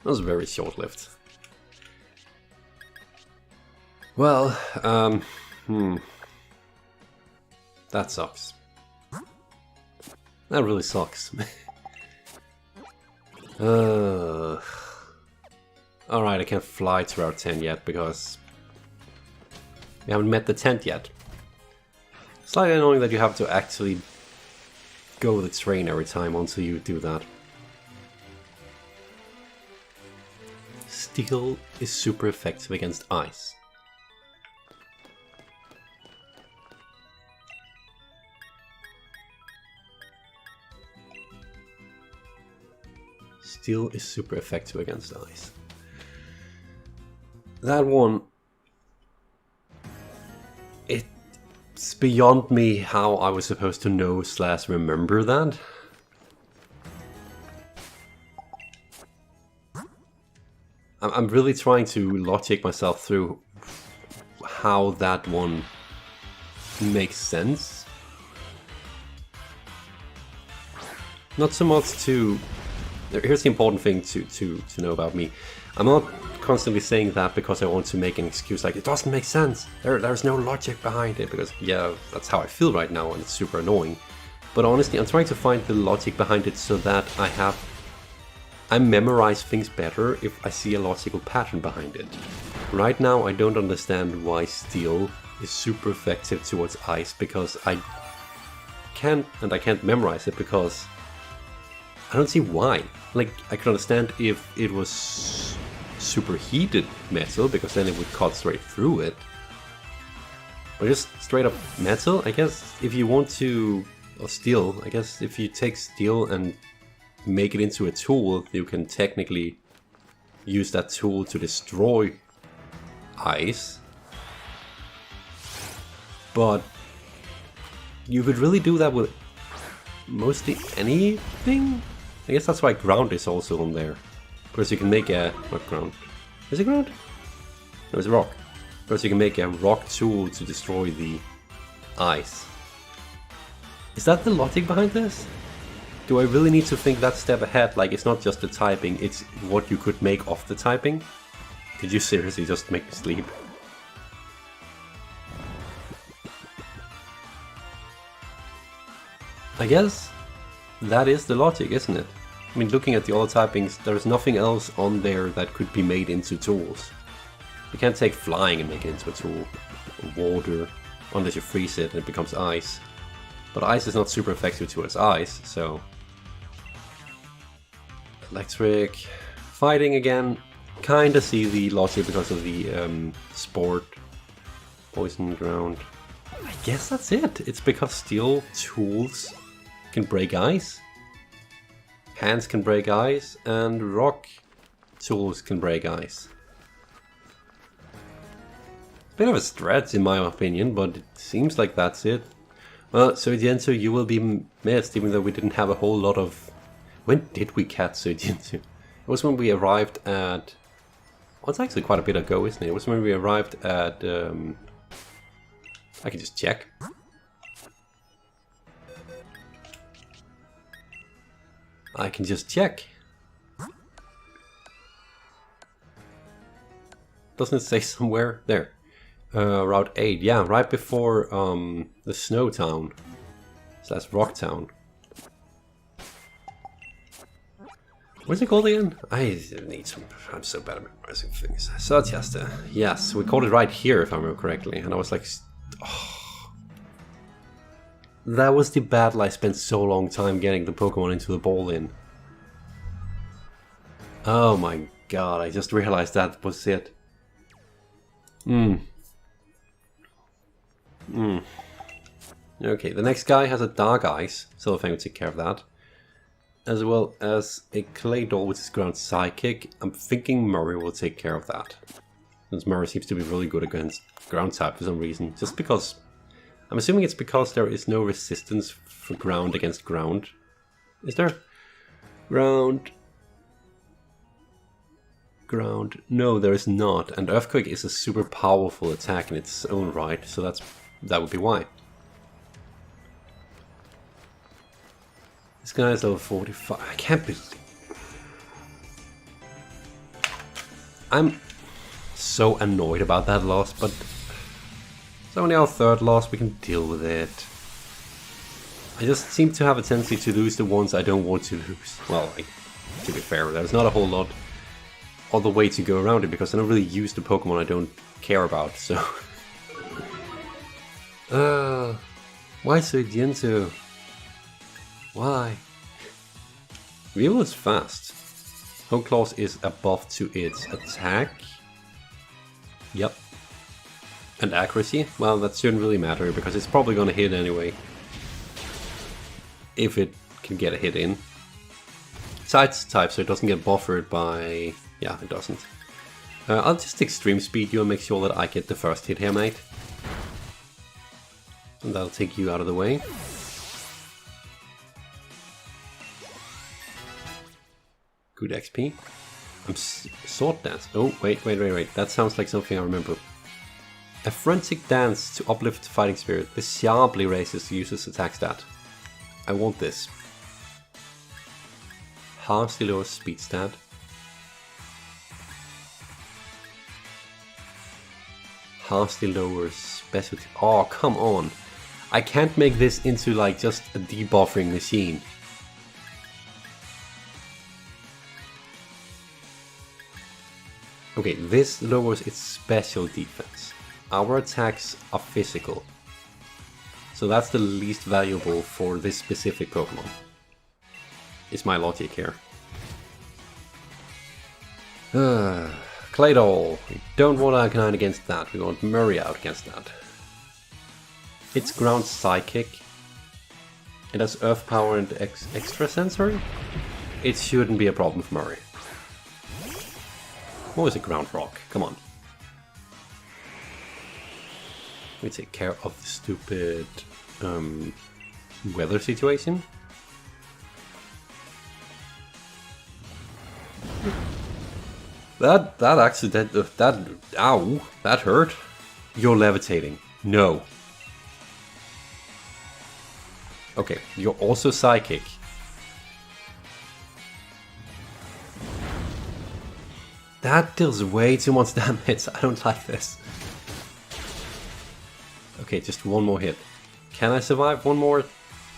That was very short-lived. Well, that sucks. That really sucks. Alright, I can't fly to Route 10 yet because we haven't met the tent yet. Slightly annoying that you have to actually go the train every time until you do that. Steel is super effective against ice. Steel is super effective against ice. That one... It's beyond me how I was supposed to know / remember that. I'm really trying to logic myself through how that one makes sense. Not so much to... Here's the important thing to know about me. I'm not constantly saying that because I want to make an excuse like, it doesn't make sense. There's no logic behind it, because yeah, that's how I feel right now and it's super annoying. But honestly, I'm trying to find the logic behind it so that I memorize things better if I see a logical pattern behind it. Right now I don't understand why steel is super effective towards ice, because I can't memorize it because I don't see why. Like, I could understand if it was superheated metal, because then it would cut straight through it. But just straight up metal, I guess if you want to... Or steel, I guess if you take steel and make it into a tool, you can technically use that tool to destroy ice. But you could really do that with mostly anything? I guess that's why ground is also on there. Because you can make a... what ground? Is it ground? No, it's rock. Because you can make a rock tool to destroy the ice. Is that the logic behind this? Do I really need to think that step ahead? Like, it's not just the typing, it's what you could make of the typing? Did you seriously just make me sleep? I guess that is the logic, isn't it? I mean, looking at the other typings, there's nothing else on there that could be made into tools. You can't take flying and make it into a tool. Or water, unless you freeze it and it becomes ice. But ice is not super effective towards ice, so... electric... fighting again. Kinda see the logic because of the sport. Poison ground. I guess that's it. It's because steel tools can break ice. Hands can break ice, and rock tools can break ice. Bit of a stretch in my opinion, but it seems like that's it. Well, Soijinsu, you will be missed, even though we didn't have a whole lot of... When did we catch Soijinsu? It was when we arrived at... well, it's actually quite a bit ago, isn't it? It was when we arrived at... I can just check. I can just check. Doesn't it say somewhere? There. Route 8. Yeah, right before the Snow Town. So that's Rock Town. What's it called again? I need some... I'm so bad at memorizing things. Surchester. Yes, we called it right here if I remember correctly. And I was like... oh. That was the battle I spent so long time getting the Pokemon into the ball in. Oh my god, I just realized that was it. Okay, the next guy has a Dark Ice, so I think we'll take care of that. As well as a Clay Doll, which is ground Psychic. I'm thinking Murray will take care of that. Since Murray seems to be really good against ground type for some reason. Just because... I'm assuming it's because there is no resistance for ground against ground. Is there? Ground... ground... No, there is not. And Earthquake is a super powerful attack in its own right, so that would be why. This guy is level 45. I can't believe... I'm so annoyed about that loss, but... it's only our third loss, we can deal with it. I just seem to have a tendency to lose the ones I don't want to lose. Well, to be fair, there's not a whole lot other way to go around it, because I don't really use the Pokemon I don't care about, so... why so Jinzu? Why? Weevil is fast. Home Claws is a buff to its attack. Yep. And accuracy? Well, that shouldn't really matter, because it's probably gonna hit anyway. If it can get a hit in. Sides type, so it doesn't get buffered by... yeah, it doesn't. I'll just extreme speed you and make sure that I get the first hit here, mate. And that'll take you out of the way. Good XP. I'm Sword Dance. Oh, wait. That sounds like something I remember. A Forensic Dance to uplift Fighting Spirit. This sharply raises the user's attack stat. I want this. Harmlessly lowers speed stat. Harmlessly lowers specialty. Oh, come on. I can't make this into like just a debuffing machine. Okay, this lowers its special defense. Our attacks are physical. So that's the least valuable for this specific Pokemon. Is my logic here. Clay Doll. We don't want Arcanine against that. We want Murray out against that. It's ground Psychic. It has Earth Power and Extra Sensory. It shouldn't be a problem for Murray. What was it? Ground Rock. Come on. me take care of the stupid weather situation. That actually, ow, that hurt. You're levitating. No. Okay, you're also psychic. That deals way too much damage. I don't like this. Okay, just one more hit. Can I survive one more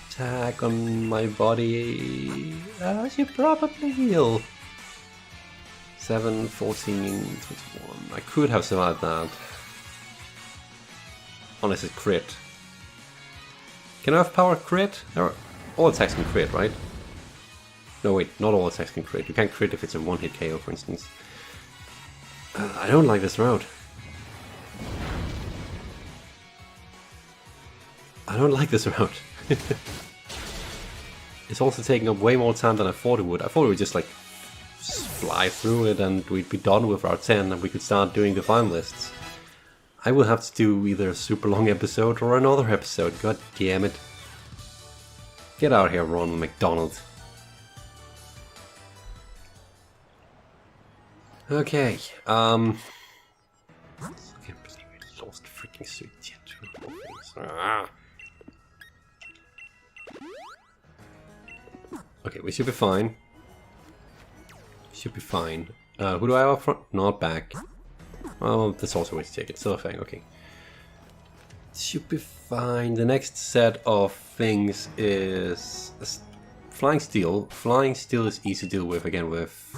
attack on my body? I should probably heal. 7, 14, 21. I could have survived that. Unless it's crit. Can I have power crit? All attacks can crit, right? No, wait, not all attacks can crit. You can't crit if it's a one-hit KO, for instance. I don't like this route. I don't like this route. It's also taking up way more time than I thought it would. I thought it would just like fly through it and we'd be done with Route 10 and we could start doing the finalists. I will have to do either a super long episode or another episode. God damn it. Get out of here, Ronald McDonald. Okay, I can't believe I lost freaking suit yet. Ah. Okay, we should be fine. Should be fine. Who do I have up front? Not back. Well, that's also a way to take it. Still a thing, okay. Should be fine. The next set of things is Flying Steel. Flying Steel is easy to deal with, again, with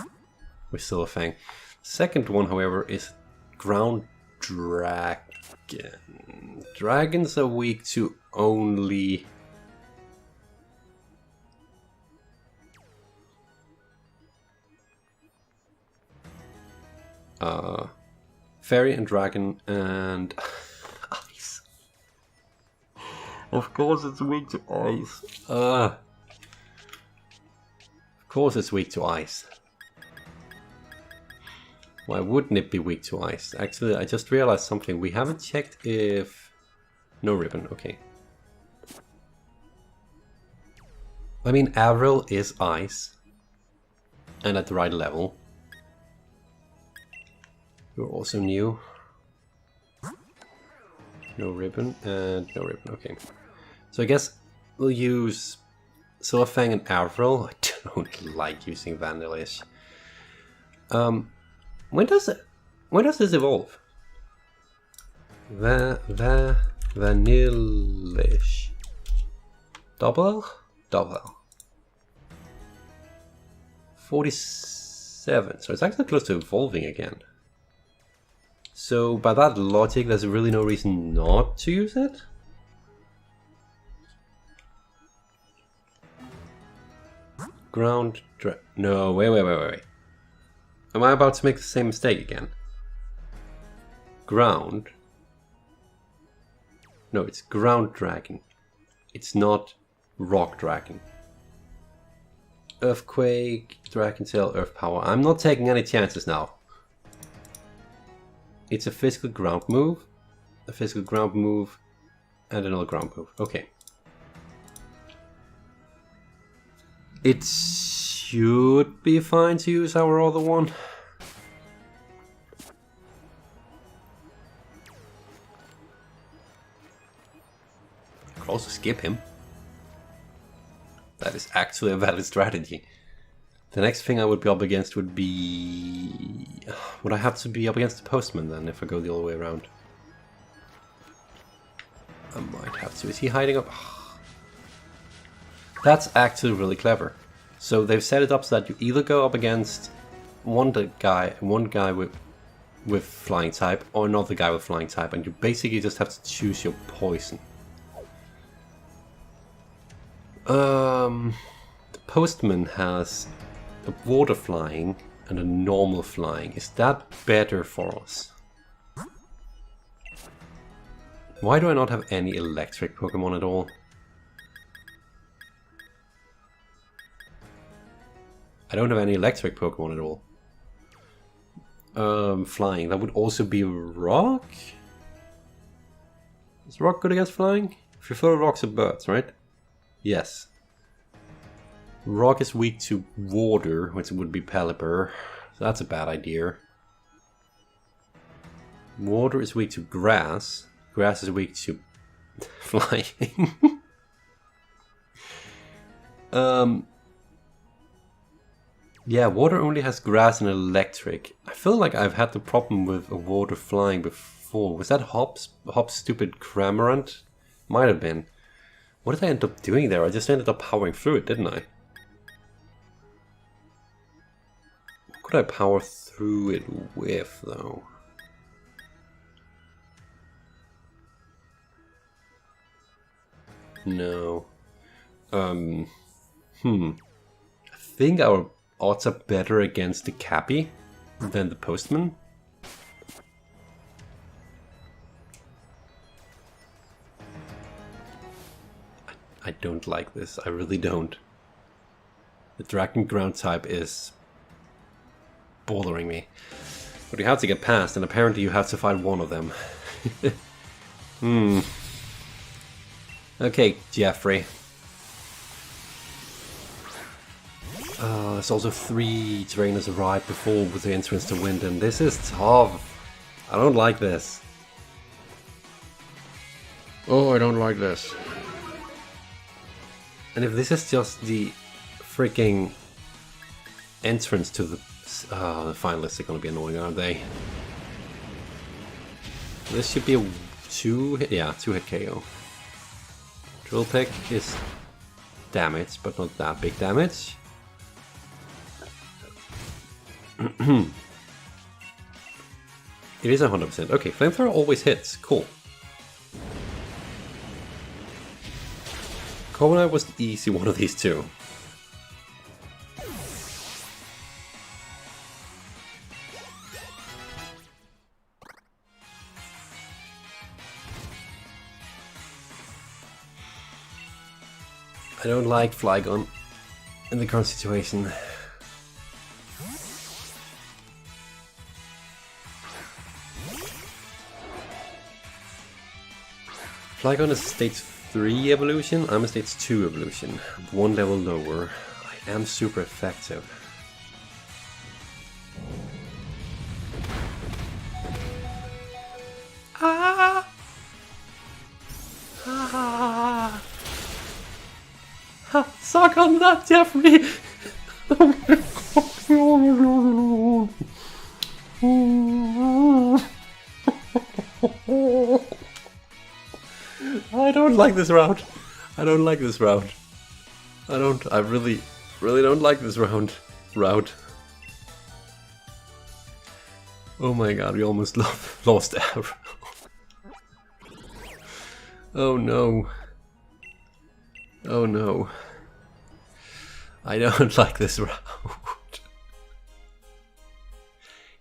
Silverfang. Second one, however, is Ground Dragon. Dragons are weak to only... Fairy and Dragon and Ice. Of course it's weak to Ice. Of course it's weak to Ice. Why wouldn't it be weak to Ice? Actually, I just realized something. We haven't checked if... No ribbon, okay. I mean, Avril is Ice. And at the right level. You're also new. No ribbon and no ribbon, okay. So I guess we'll use Silverfang and Avril. I don't like using Vanillish. When does this evolve? Vanillish. Double? Double. 47. So it's actually close to evolving again. So by that logic, there's really no reason not to use it. Ground no, wait. Am I about to make the same mistake again? Ground. No, it's Ground Dragon. It's not Rock Dragon. Earthquake, Dragon Tail, Earth Power. I'm not taking any chances now. It's a physical ground move, a physical ground move, and another ground move. Okay. It should be fine to use our other one. I could also skip him. That is actually a valid strategy. The next thing I would be up against would be... Would I have to be up against the Postman then, if I go the other way around? I might have to. Is he hiding up? That's actually really clever. So they've set it up so that you either go up against one guy with flying type, or another guy with flying type, and you basically just have to choose your poison. The Postman has a water flying and a normal flying. Is that better for us? Why do I not have any electric Pokemon at all? I don't have any electric Pokemon at all. Flying. That would also be rock? Is rock good against flying? If you throw rocks at birds, right? Yes. Rock is weak to water, which would be Pelipper. So that's a bad idea. Water is weak to grass. Grass is weak to flying. Yeah, water only has grass and electric. I feel like I've had the problem with water flying before. Was that Hop's stupid Cramorant? Might have been. What did I end up doing there? I just ended up powering through it, didn't I? What could I power through it with, though? No. I think our odds are better against the Cappy than the Postman. I don't like this. I really don't. The Dragon Ground type is bothering me. But you have to get past, and apparently you have to fight one of them. Okay, Jeffrey. There's also 3 trainers right before with the entrance to Wyndon. This is tough. I don't like this. Oh, I don't like this. And if this is just the freaking entrance to the finalists are gonna be annoying, aren't they? This should be a 2-hit KO. Drill Peck is damage, but not that big damage. It is 100%. Okay, Flamethrower always hits. Cool. Corviknight was the easy one of these two. I don't like Flygon in the current situation. Flygon is stage 3 evolution, I'm a stage 2 evolution, 1 level lower. I am super effective. Ah! Ah! Ha! Suck on that, Jeffrey! I don't like this route. I don't like this route. I really don't like this route. Oh my god, we almost lost Arrow. Oh no. Oh no. I don't like this route.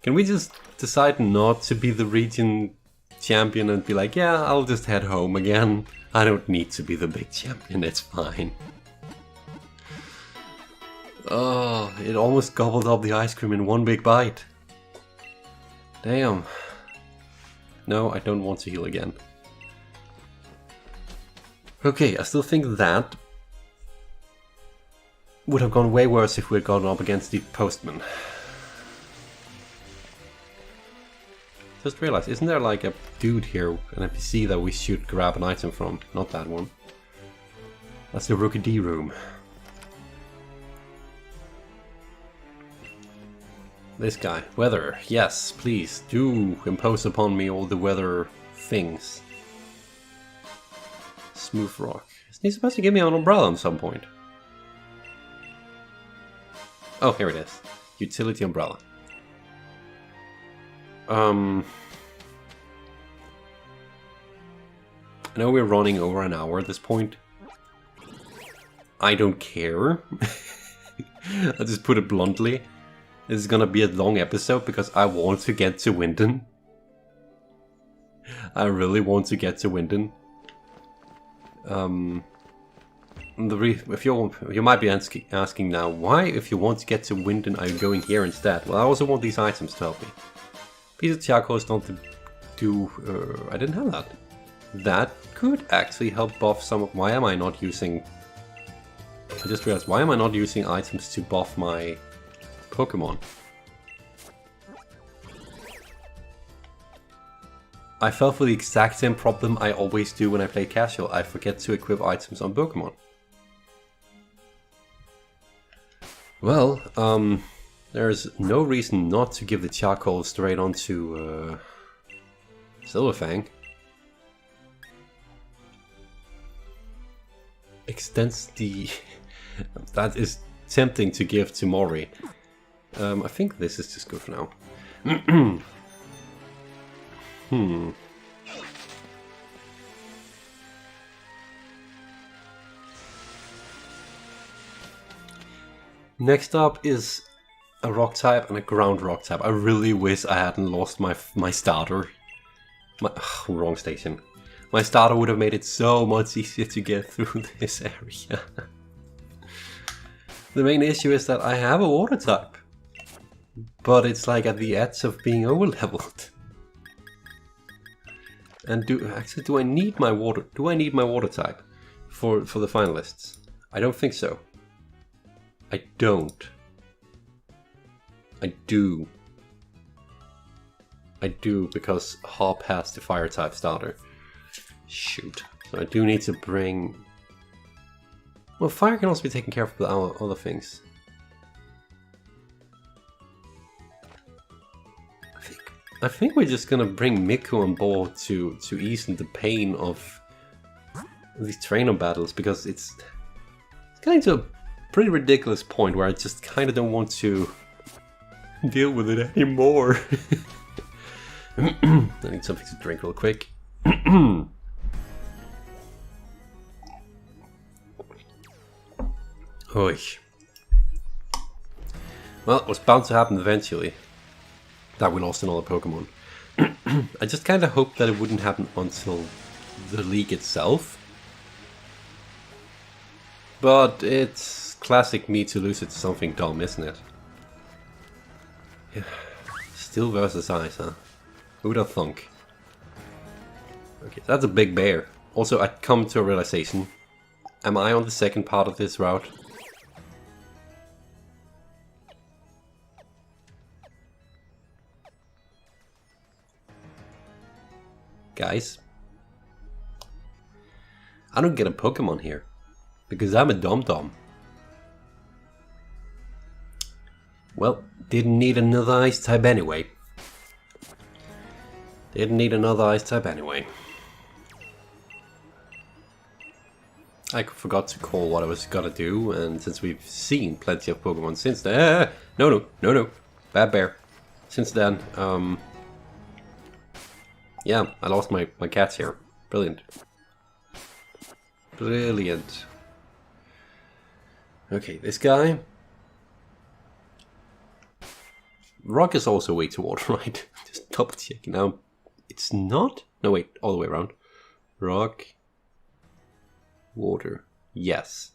Can we just decide not to be the region champion and be like, yeah, I'll just head home again. I don't need to be the big champion, it's fine. Oh, it almost gobbled up the ice cream in one big bite. Damn. No, I don't want to heal again. Okay, I still think that would have gone way worse if we had gone up against the Postman. Just realized, isn't there like a dude here, an NPC that we should grab an item from? Not that one. That's the Rookie D room. This guy. Weather. Yes, please, do impose upon me all the weather things. Smooth rock. Isn't he supposed to give me an umbrella at some point? Oh, here it is. Utility umbrella. I know we're running over an hour at this point. I don't care. I'll just put it bluntly. This is gonna be a long episode because I want to get to Wyndon. I really want to get to Wyndon. If you might be asking now, why, if you want to get to Wyndon, are you going here instead? Well, I also want these items to help me. Piece of charcoal is not to do. I didn't have that. that could actually help buff some of... Why am I not using... I just realized, why am I not using items to buff my Pokemon? I fell for the exact same problem I always do when I play casual. I forget to equip items on Pokemon. Well, there's no reason not to give the charcoal straight onto Silverfang. Extends the... that is tempting to give to Mori. I think this is just good for now. Next up is a rock type and a ground rock type. I really wish I hadn't lost my starter. Wrong station. My starter would have made it so much easier to get through this area. The main issue is that I have a water type. But it's like at the edge of being over-leveled. And do I need my water? Do I need my water type for the finalists? I don't think so. I don't. I do. I do because Hop has the fire type starter. Shoot. So I do need to bring... Well, fire can also be taken care of with our other things. I think we're just gonna bring Miku on board to ease the pain of these trainer battles, because it's getting to a pretty ridiculous point where I just kind of don't want to deal with it anymore. I need something to drink real quick. Oy. Well, it was bound to happen eventually. That we lost another Pokemon. I just kind of hoped that it wouldn't happen until the league itself. But it's classic me to lose it to something dumb, isn't it? Yeah. Steel versus Ice, huh? Who'd have thunk? Okay, that's a big bear. Also, I come to a realization. Am I on the second part of this route? Guys, I don't get a Pokemon here because I'm a dum-dum. Well, didn't need another ice type anyway. Didn't need another ice type anyway. I forgot to call what I was gonna do, and since we've seen plenty of Pokemon since then... No. Bad bear. Since then, yeah, I lost my cats here. Brilliant. Brilliant. Okay, this guy. Rock is also weak to water, right? Just double checking now. It's not? No, wait, all the way around. Rock. Water. Yes.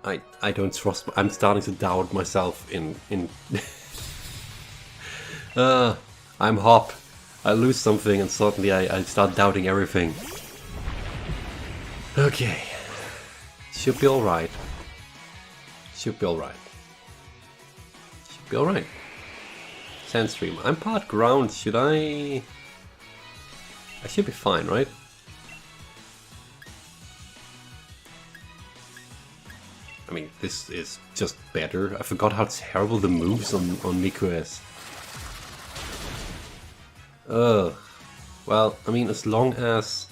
I don't trust... I'm starting to doubt myself in I'm Hop. I lose something and suddenly I start doubting everything. Okay. Should be alright. Should be alright. Should be alright. Sandstream. I'm part ground. Should I should be fine, right? I mean, this is just better. I forgot how terrible the moves on Miku is. Well, I mean, as long as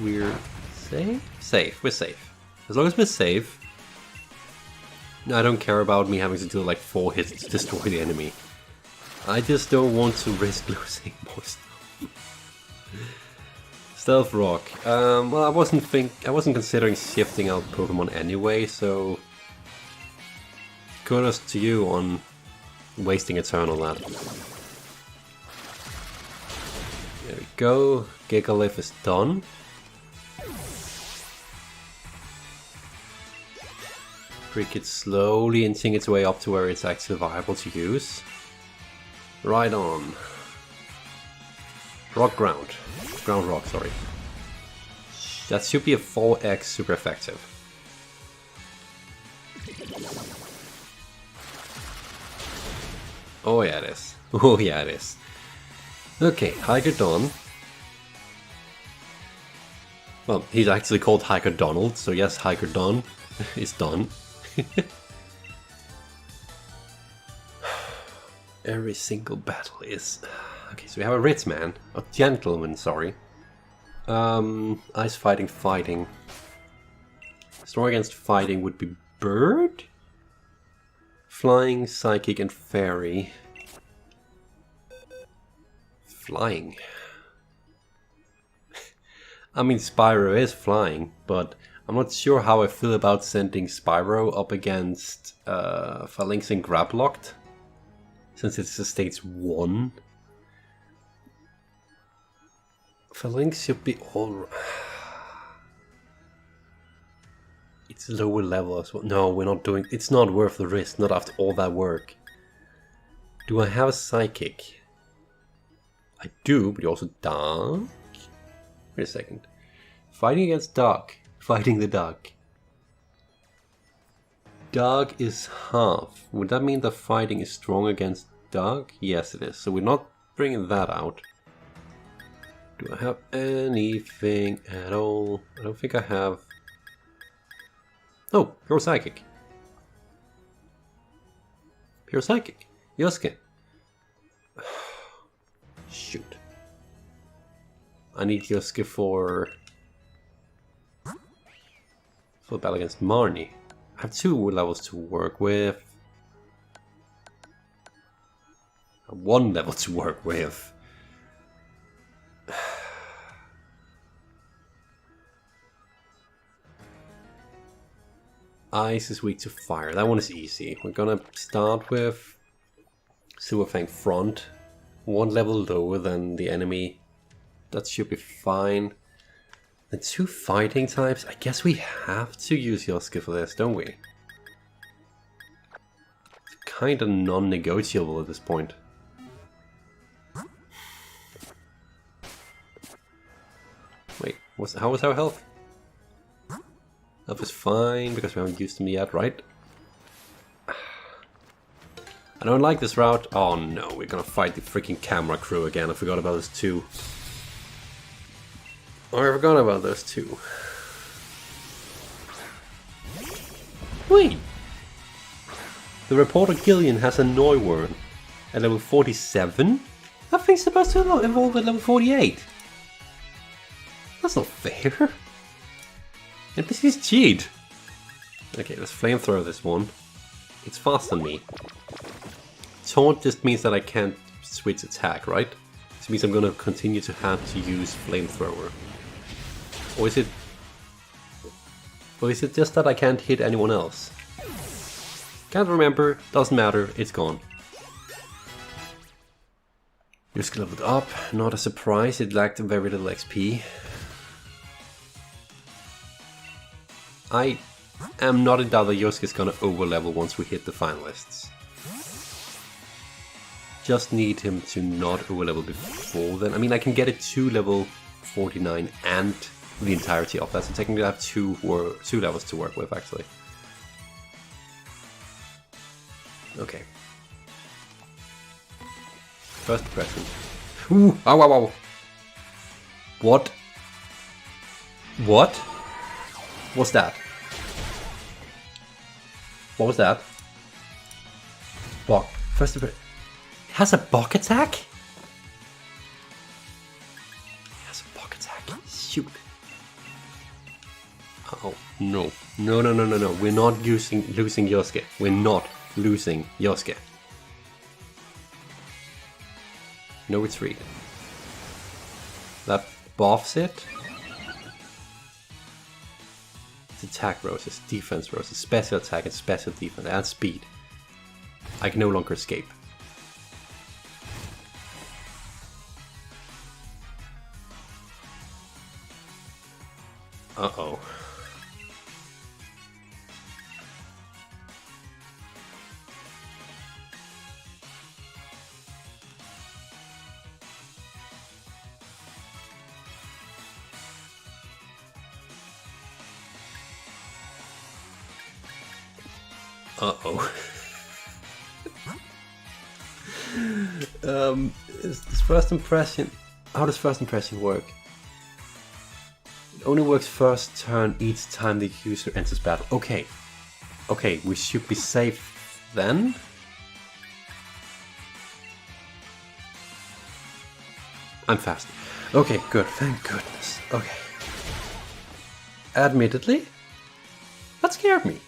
we're safe, we're safe. As long as we're safe, I don't care about me having to do like 4 hits to destroy the enemy. I just don't want to risk losing more stuff. Stealth Rock. Well, I wasn't considering shifting out Pokemon anyway, so kudos to you on wasting a turn on that. There we go. Gigalith is done. Cricket slowly inching its way up to where it's actually viable to use. Right on. Rock ground. Ground rock, sorry. That should be a 4x super effective. Oh yeah, it is. Oh yeah, it is. Okay, Hiker Don. Well, he's actually called Hiker Donald, so yes, Hiker Don is done. Every single battle is... Okay, so we have a Ritz man. A gentleman, sorry. Ice fighting, fighting. Strong against fighting would be bird? Flying, psychic, and fairy. Flying. I mean, Spyro is flying, but I'm not sure how I feel about sending Spyro up against Phalanx and Grab Locked, since it's a stage 1. Phalanx should be all... It's lower level as well. No, we're not doing... It's not worth the risk, not after all that work. Do I have a psychic? I do, but you also dark? Wait a second. Fighting against dark. Fighting the dark. Dark is half. Would that mean that fighting is strong against dark? Yes, it is. So we're not bringing that out. Do I have anything at all? I don't think I have. Oh, Pure Psychic. Pure Psychic. Yosuke. Shoot. I need Yosuke for battle against Marnie. I have 2 levels to work with. 1 level to work with. Ice is weak to fire. That one is easy. We're gonna start with Silverfang front. 1 level lower than the enemy. That should be fine. And 2 fighting types. I guess we have to use Yosuke for this, don't we? It's kind of non-negotiable at this point. Wait, how was our health? Health is fine, because we haven't used them yet, right? I don't like this route. Oh no, we're gonna fight the freaking camera crew again. I forgot about those 2. Oh, I forgot about those 2. Wait! The reporter Gillian has a Neuwurm at level 47? That thing's supposed to evolve at level 48. That's not fair. NPCs cheat. Okay, let's flamethrower this one. It's faster than me. Taunt just means that I can't switch attack, right? This means I'm gonna continue to have to use flamethrower. Or is it just that I can't hit anyone else? Can't remember, doesn't matter, it's gone. Yosuke leveled up, not a surprise, it lacked very little XP. I am not in doubt that Yosuke is gonna overlevel once we hit the finalists. Just need him to not overlevel before then. I mean, I can get it to level 49 and the entirety of that, so technically I have 2 levels to work with, actually. Okay. First present. Ooh! Ow, ow, ow! What? What? What's that? What was that? Bok. First it has a Bok attack? It has a Bok attack. Shoot. Oh, no. No, no, no, no, no. We're not losing Yosuke. We're not losing Yosuke. No retreat. That buffs it. It's attack roses, defense roses, special attack and special defense, and speed. I can no longer escape. Uh-oh. Uh-oh. Is first impression... How does first impression work? It only works first turn each time the user enters battle. Okay. Okay, we should be safe then. I'm fast. Okay, good. Thank goodness. Okay. Admittedly, that scared me.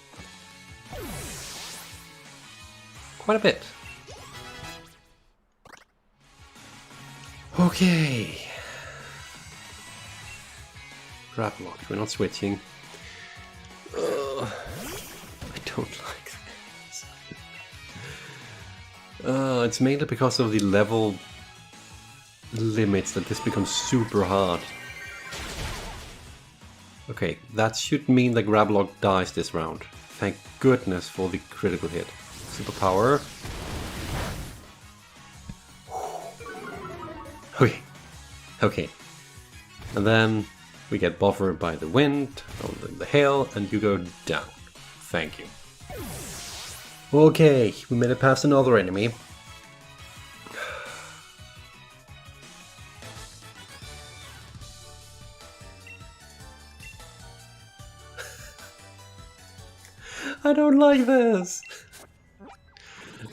Quite a bit. Okay. Grab lock. We're not switching. I don't like this. It's mainly because of the level limits that this becomes super hard. Okay, that should mean that Grablock dies this round. Thank goodness for the critical hit. Superpower. Okay. Okay. And then we get buffered by the wind, or the hail, and you go down. Thank you. Okay, we made it past another enemy. I don't like this!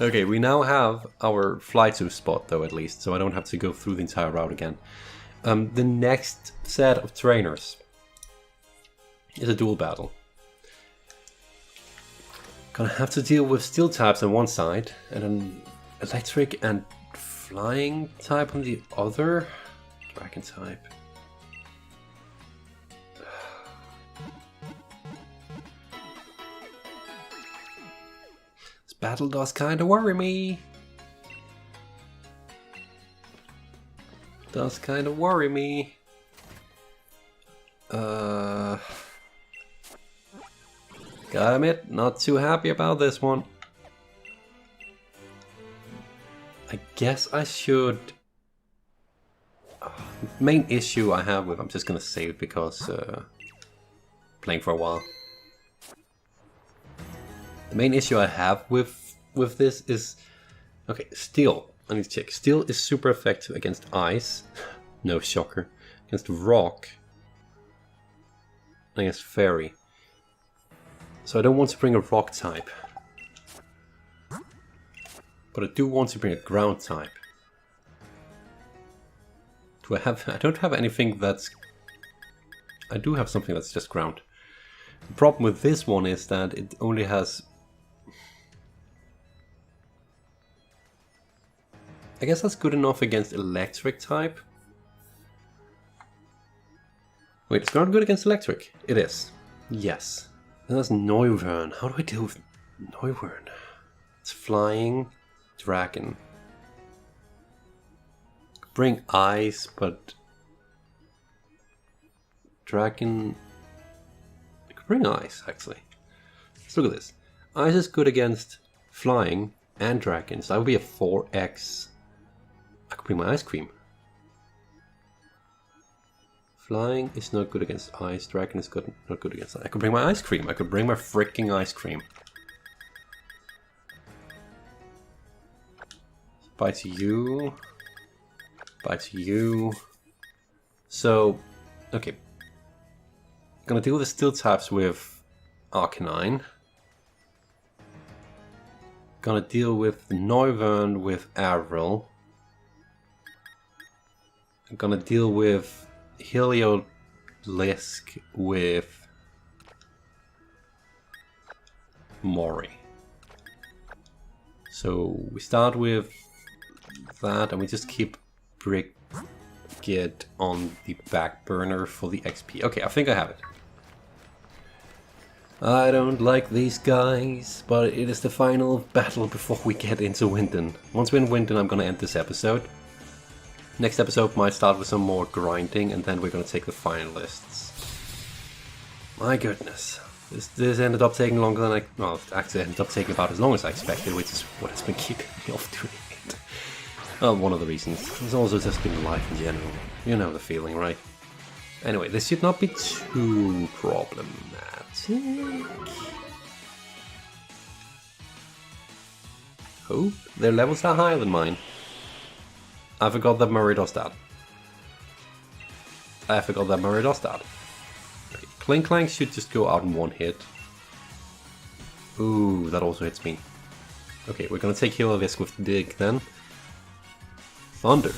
Okay, we now have our flight to spot though, at least, so I don't have to go through the entire route again. The next set of trainers is a dual battle. Gonna have to deal with steel types on one side, and an electric and flying type on the other. Dragon type. This battle does kinda worry me. Does kind of worry me. Gotta admit, not too happy about this one. I guess I should... main issue I have with... I'm just gonna save because... playing for a while. The main issue I have with this is... Okay, steel. I need to check. Steel is super effective against ice. No shocker. Against rock. And against fairy. So I don't want to bring a rock type. But I do want to bring a ground type. Do I have... I don't have anything that's... I do have something that's just ground. The problem with this one is that it only has... I guess that's good enough against electric type. Wait, it's not good against electric. It is. Yes. And that's Noivern. How do I deal with Noivern? It's flying dragon. Bring ice, but dragon... I could bring ice, actually. Let's look at this. Ice is good against flying and dragons. That would be a 4x. I could bring my ice cream. Flying is not good against ice. Dragon is good, not good against ice. I could bring my ice cream. I could bring my freaking ice cream. Bye to you. Bye to you. So, okay. Gonna deal with the steel types with Arcanine. Gonna deal with the Noivern with Avril. I'm gonna deal with Heliolisk with Mori. So we start with that and we just keep Brigid on the back burner for the XP. Okay, I think I have it. I don't like these guys, but it is the final battle before we get into Wyndon. Once we're in Wyndon, I'm gonna end this episode. Next episode might start with some more grinding, and then we're gonna take the finalists. My goodness. This ended up taking longer than I... Well, it actually ended up taking about as long as I expected, which is what has been keeping me off doing it. Well, one of the reasons. It's also just been life in general. You know the feeling, right? Anyway, this should not be too problematic. hope their levels are higher than mine. I forgot that Murray does that. Okay, Clink Clank should just go out in one hit. Ooh, that also hits me. Okay, we're gonna take Heal of Risk with Dig then. Thunder.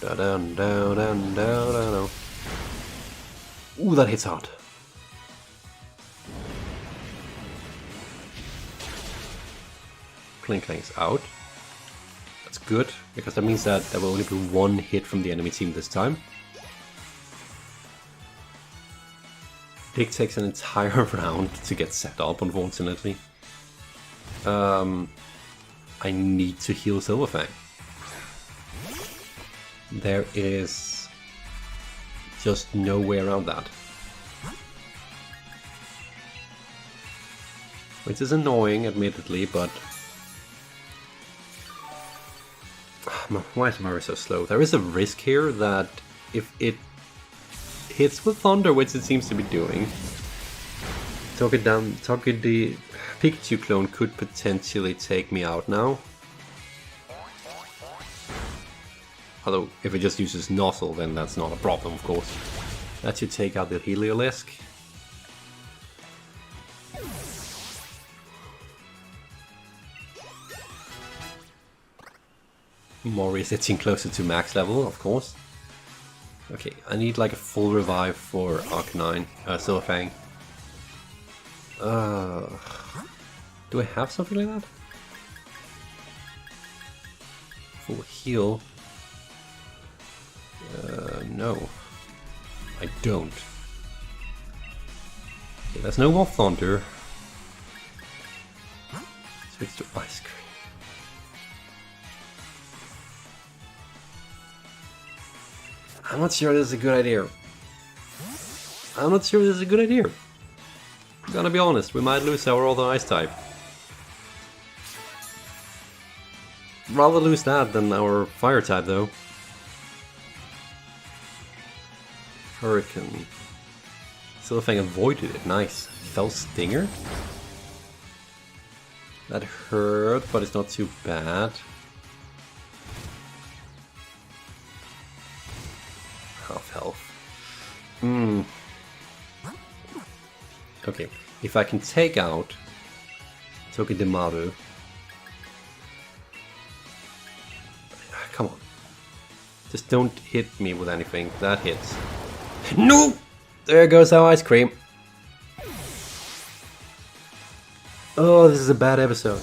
Da-dun-da-dun-da-da-da. Ooh, that hits hard. Clink Clank's out. That's good, because that means that there will only be one hit from the enemy team this time. Dig takes an entire round to get set up, unfortunately. I need to heal Silverfang. There is just no way around that. Which is annoying, admittedly, but... Why is Murray so slow? There is a risk here that if it hits with Thunder, which it seems to be doing, the Pikachu clone could potentially take me out now. Although, if it just uses Nozzle, then that's not a problem, of course. That should take out the Heliolisk. Mori is hitting closer to max level, of course. Okay, I need like a full revive for Arcanine, Silverfang. Do I have something like that? Full heal? No. I don't. Okay, there's no more Thunder. Switch to Ice Cream. I'm not sure this is a good idea. I'm gonna be honest, we might lose our other Ice type. Rather lose that than our Fire type though. Hurricane. Silverfang avoided it, nice. Fell Stinger? That hurt, but it's not too bad. Half health. Okay, if I can take out Togedemaru. Come on. Just don't hit me with anything. That hits. No! There goes our ice cream. Oh, this is a bad episode.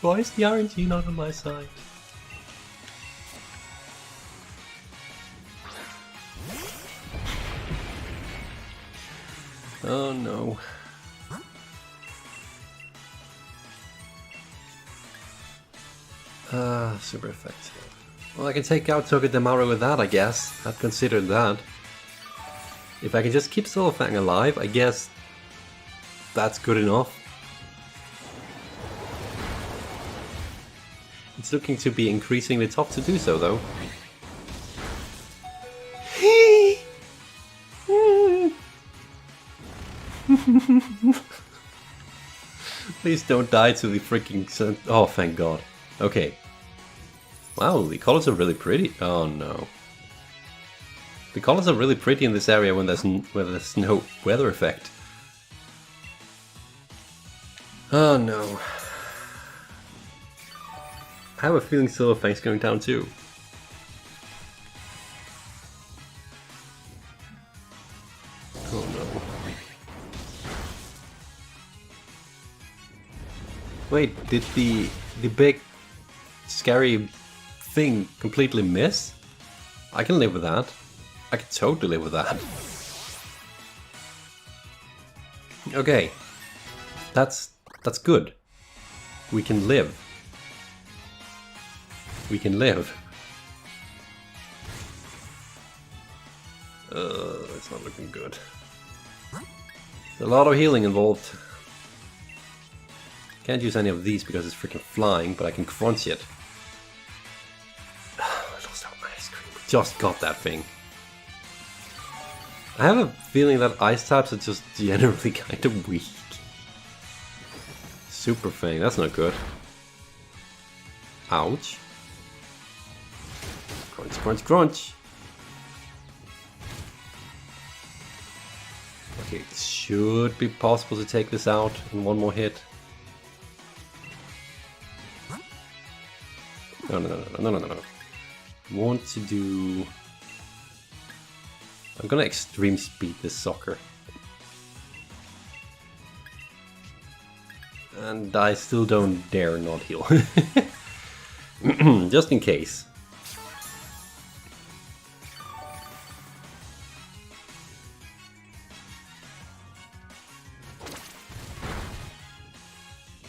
Why is the RNG not on my side? Oh no. Super effective. Well, I can take out Togedemaru with that, I guess. I've considered that. If I can just keep Silverfang alive, I guess that's good enough. It's looking to be increasingly tough to do so, though. Please don't die to the freaking sun. Oh, thank God. Okay. Wow, the colors are really pretty. Oh no. The colors are really pretty in this area when there's no weather effect. Oh no. I have a feeling Silver Fang's going down too. Oh no. Wait, did the big scary thing completely miss? I can live with that. I can totally live with that. Okay. That's good. We can live. We can live. It's not looking good. There's a lot of healing involved. Can't use any of these because it's freaking flying, but I can crunch it. I lost out my ice cream. We just got that thing. I have a feeling that ice types are just generally kind of weak. Super Fang, that's not good. Ouch. Crunch, crunch, crunch. Okay, it should be possible to take this out in one more hit. No. Want to do... I'm gonna extreme speed this sucker. And I still don't dare not heal. Just in case.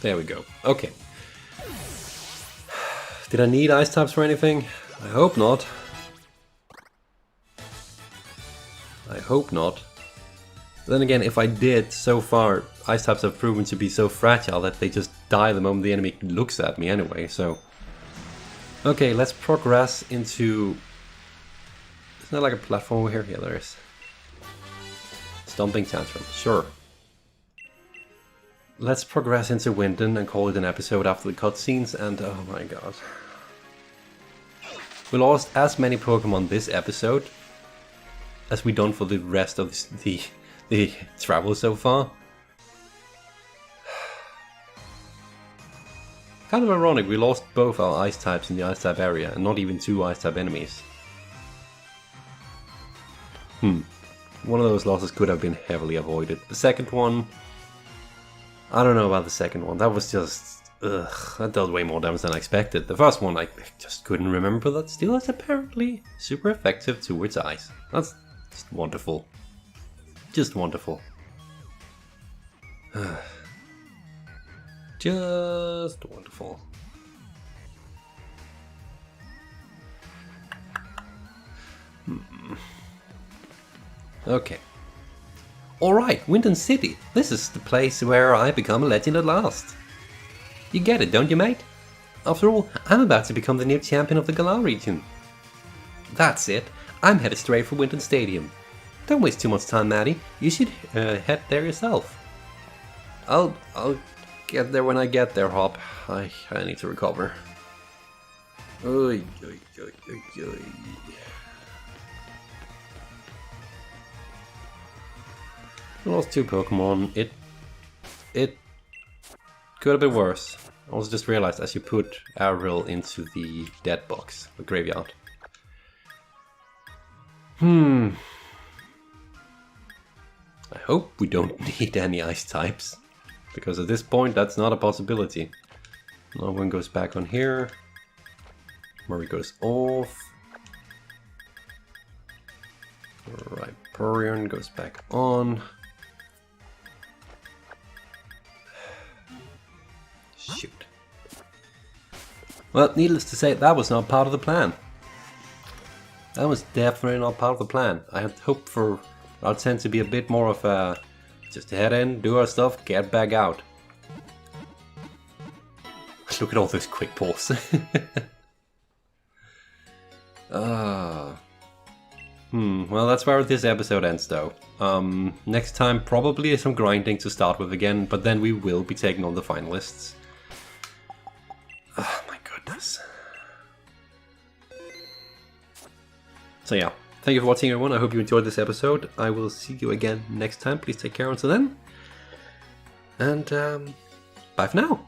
There we go. Okay. Did I need ice types for anything? I hope not. I hope not. Then again, if I did, so far, ice types have proven to be so fragile that they just die the moment the enemy looks at me anyway, so... Okay, let's progress into... Isn't there like a platform over here? Yeah, there is. Stomping Tantrum, sure. Let's progress into Wyndon and call it an episode after the cutscenes, and oh my god. We lost as many Pokemon this episode as we done for the rest of the travel so far. Kind of ironic, we lost both our ice types in the ice type area and not even 2 ice type enemies. One of those losses could have been heavily avoided. The second one... I don't know about the second one, that was just... Ugh, that dealt way more damage than I expected. The first one I just couldn't remember that Steel is apparently super effective towards ice. That's just wonderful. Just wonderful. Just wonderful. Okay. Alright, Wyndon City. This is the place where I become a legend at last. You get it, don't you, mate? After all, I'm about to become the new champion of the Galar region. That's it. I'm headed straight for Wyndon Stadium. Don't waste too much time, Maddie. You should head there yourself. I'll get there when I get there, Hop. I need to recover. Oy, oy, oy, oy, oy. I lost 2 Pokemon. It could have been worse. I also just realized as you put Avril into the dead box, the graveyard. I hope we don't need any ice types, because at this point that's not a possibility. No one goes back on here. Murray goes off. Alright, Porion goes back on. Shoot. Well, needless to say, that was not part of the plan. That was definitely not part of the plan. I had hoped for Route 10 to be a bit more of a... just head in, do our stuff, get back out. Look at all those quick pulls. Well, that's where this episode ends, though. Next time, probably some grinding to start with again, but then we will be taking on the finalists. Oh my goodness. So yeah, thank you for watching, everyone. I hope you enjoyed this episode. I will see you again next time. Please take care until then. And Bye for now!